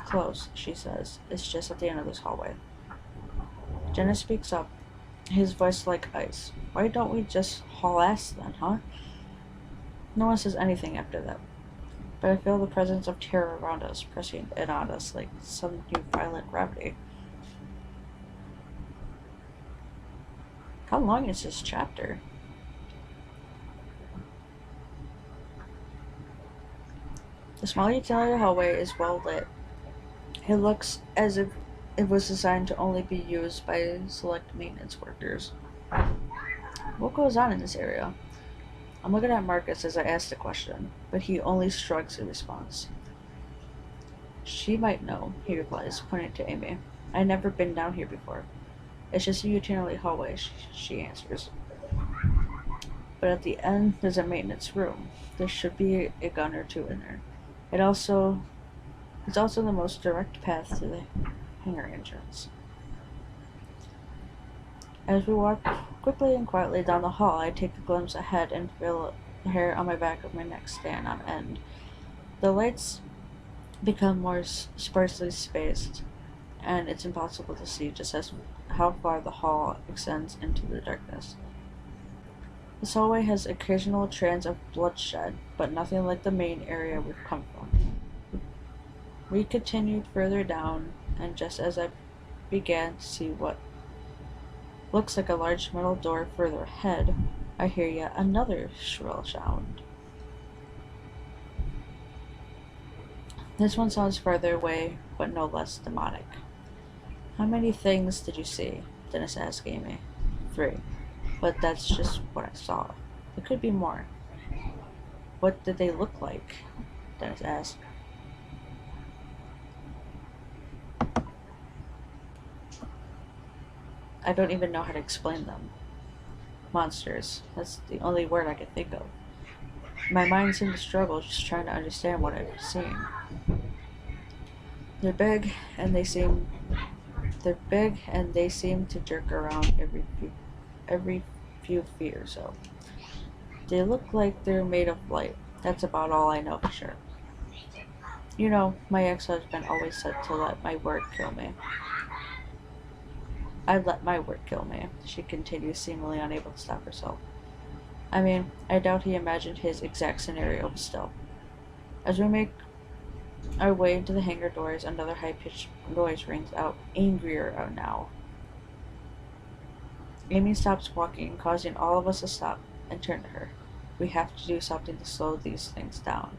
Close, she says. It's just at the end of this hallway. Dennis speaks up, his voice like ice. Why don't we just haul ass then, huh? No one says anything after that, but I feel the presence of terror around us, pressing in on us like some new violent gravity. How long is this chapter? The small utility hallway is well lit. It looks as if it was designed to only be used by select maintenance workers. What goes on in this area? I'm looking at Marcus as I ask the question, but he only shrugs in response. She might know, he replies, pointing to Amy. I've never been down here before. It's just a utility hallway, she answers. But at the end, there's a maintenance room. There should be a gun or two in there. It's also the most direct path to the hangar entrance. As we walk quickly and quietly down the hall, I take a glimpse ahead and feel the hair on my back of my neck stand on end. The lights become more sparsely spaced, and it's impossible to see just how far the hall extends into the darkness. This hallway has occasional trails of bloodshed, but nothing like the main area we've come from. We continued further down, and just as I began to see what looks like a large metal door further ahead, I hear yet another shrill sound. This one sounds farther away, but no less demonic. How many things did you see? Dennis asked Amy. 3. But that's just what I saw. There could be more. What did they look like? Dennis asked. I don't even know how to explain them. Monsters. That's the only word I could think of. My mind seemed to struggle just trying to understand what I've seen. They're big and they seem to jerk around every few feet or so. They look like they're made of light. That's about all I know for sure. You know, my ex-husband always said to let my word kill me. I'd let my word kill me, she continues, seemingly unable to stop herself. I mean, I doubt he imagined his exact scenario, but still. As we make our way into the hangar doors, another high-pitched noise rings out, angrier now. Amy stops walking, causing all of us to stop and turn to her. We have to do something to slow these things down.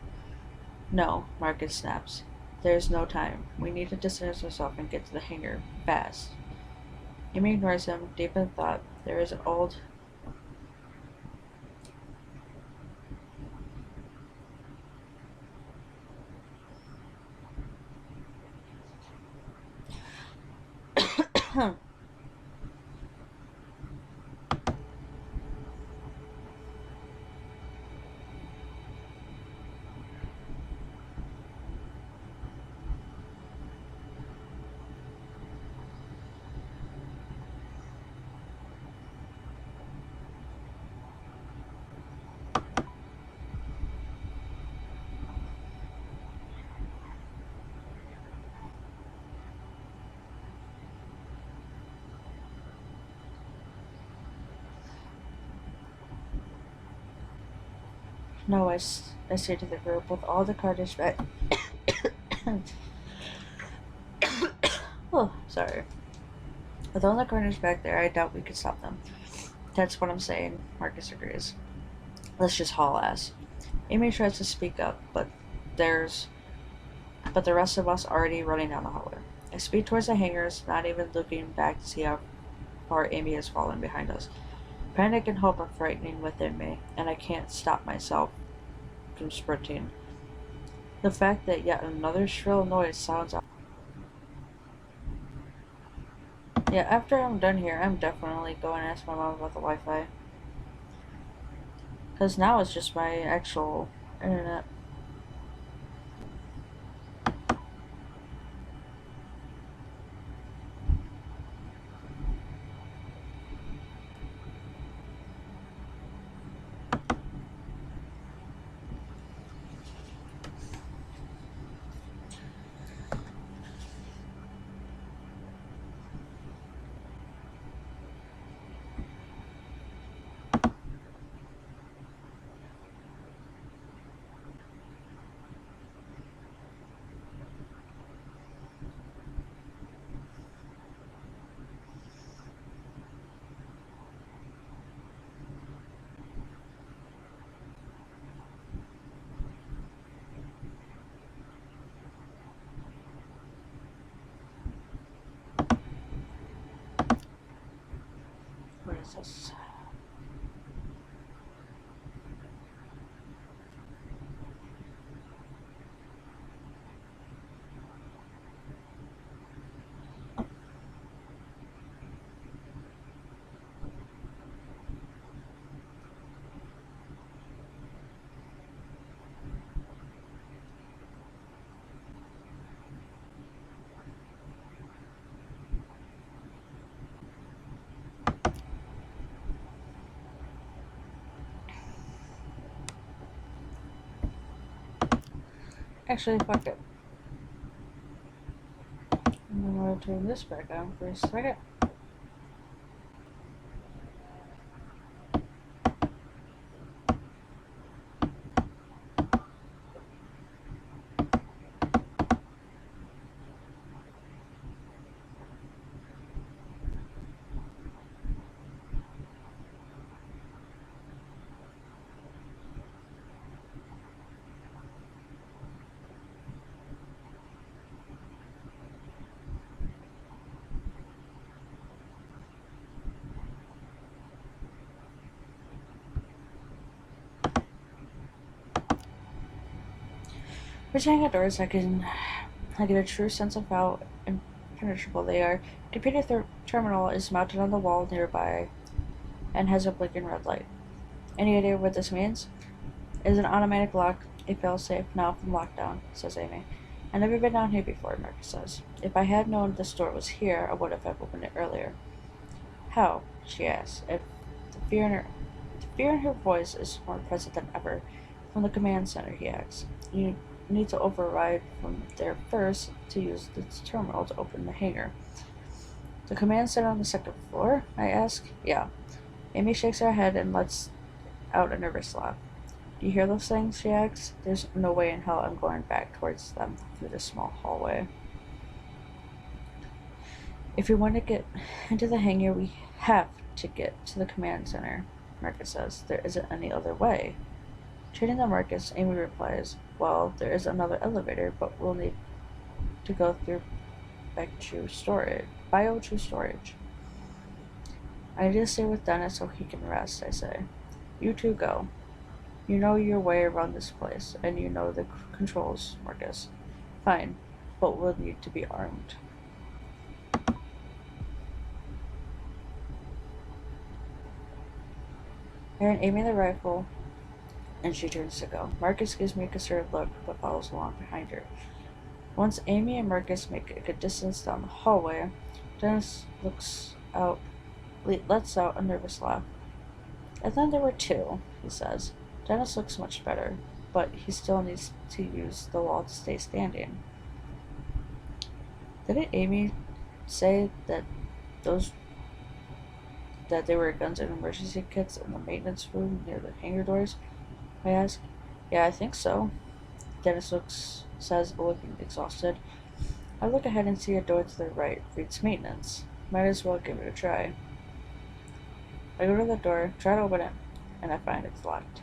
No, Marcus snaps. There's no time. We need to distance ourselves and get to the hangar, fast. Amy ignores him, deep in thought. There is an old... No, I say to the group, with all the carnage back... oh, sorry. With all the carnage back there, I doubt we could stop them. That's what I'm saying, Marcus agrees. Let's just haul ass. Amy tries to speak up, but the rest of us already running down the hallway. I speed towards the hangars, not even looking back to see how far Amy has fallen behind us. Panic and hope are frightening within me, and I can't stop myself from sprinting. The fact that yet another shrill noise sounds out. Yeah, after I'm done here, I'm definitely going to ask my mom about the Wi-Fi. Because now it's just my actual internet. What is this? Actually, fuck it. I'm going to turn this back on for a second. Reaching outdoors, I get a true sense of how impenetrable they are. The computer terminal is mounted on the wall nearby and has a blinking red light. Any idea what this means? It is an automatic lock, a failsafe, now from lockdown, says Amy. I've never been down here before, Marcus says. If I had known this door was here, I would have opened it earlier. How? She asks. The fear in her voice is more present than ever. From the command center, he asks. You need to override from there first to use this terminal to open the hangar. The command center on the second floor? I ask. Yeah. Amy shakes her head and lets out a nervous laugh. Do you hear those things? She asks. There's no way in hell I'm going back towards them through this small hallway. If we want to get into the hangar, we have to get to the command center, Marcus says. There isn't any other way. Turning to Marcus, Amy replies, well, there is another elevator, but we'll need to go through biotrue storage. I need to stay with Dennis so he can rest, I say. You two go. You know your way around this place, and you know the controls, Marcus. Fine, but we'll need to be armed. I hand Amy the rifle, and she turns to go. Marcus gives me a concerned look, but follows along behind her. Once Amy and Marcus make a good distance down the hallway, Dennis lets out a nervous laugh. I thought there were two, he says. Dennis looks much better, but he still needs to use the wall to stay standing. Didn't Amy say that there were guns and emergency kits in the maintenance room near the hangar doors? I ask. Yeah, I think so. Dennis says, looking exhausted. I look ahead and see a door to the right. Reads maintenance. Might as well give it a try. I go to the door, try to open it, and I find it's locked.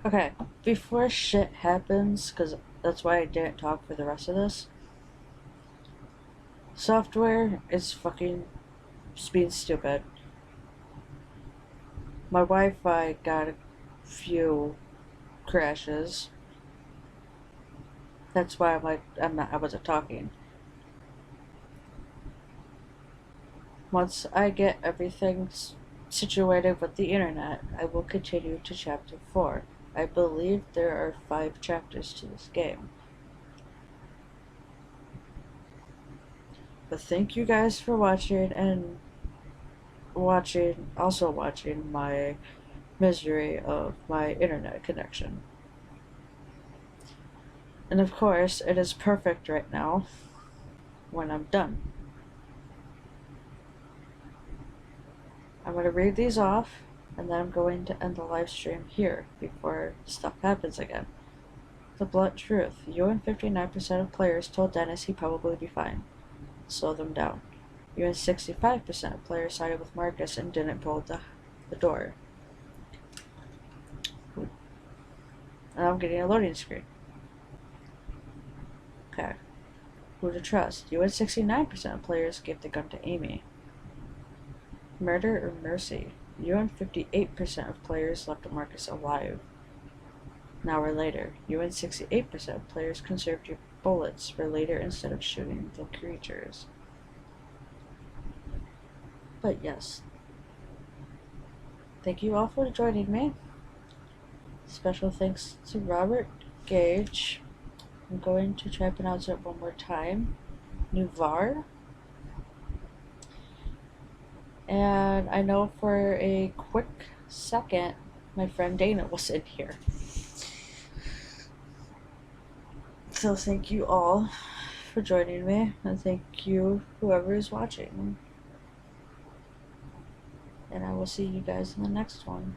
Okay, before shit happens, because that's why I didn't talk for the rest of this. Software is fucking being stupid. My Wi-Fi got a few crashes. That's why I wasn't talking. Once I get everything situated with the internet, I will continue to chapter 4. I believe there are 5 chapters to this game. But thank you guys for watching and also watching my misery of my internet connection. And of course, it is perfect right now when I'm done. I'm going to read these off, and then I'm going to end the live stream here before stuff happens again. The blunt truth. You and 59% of players told Dennis he'd probably be fine. Slow them down. You and 65% of players sided with Marcus and didn't pull the door. And I'm getting a loading screen. Okay. Who to trust? You and 69% of players gave the gun to Amy. Murder or mercy? You and 58% of players left Marcus alive. An hour later, you and 68% of players conserved your bullets for later instead of shooting the creatures. But yes. Thank you all for joining me. Special thanks to Robert Gage. I'm going to try to pronounce it one more time. Nuvar. And I know for a quick second, my friend Dana was in here. So thank you all for joining me, and thank you whoever is watching. And I will see you guys in the next one.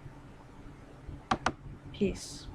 Peace.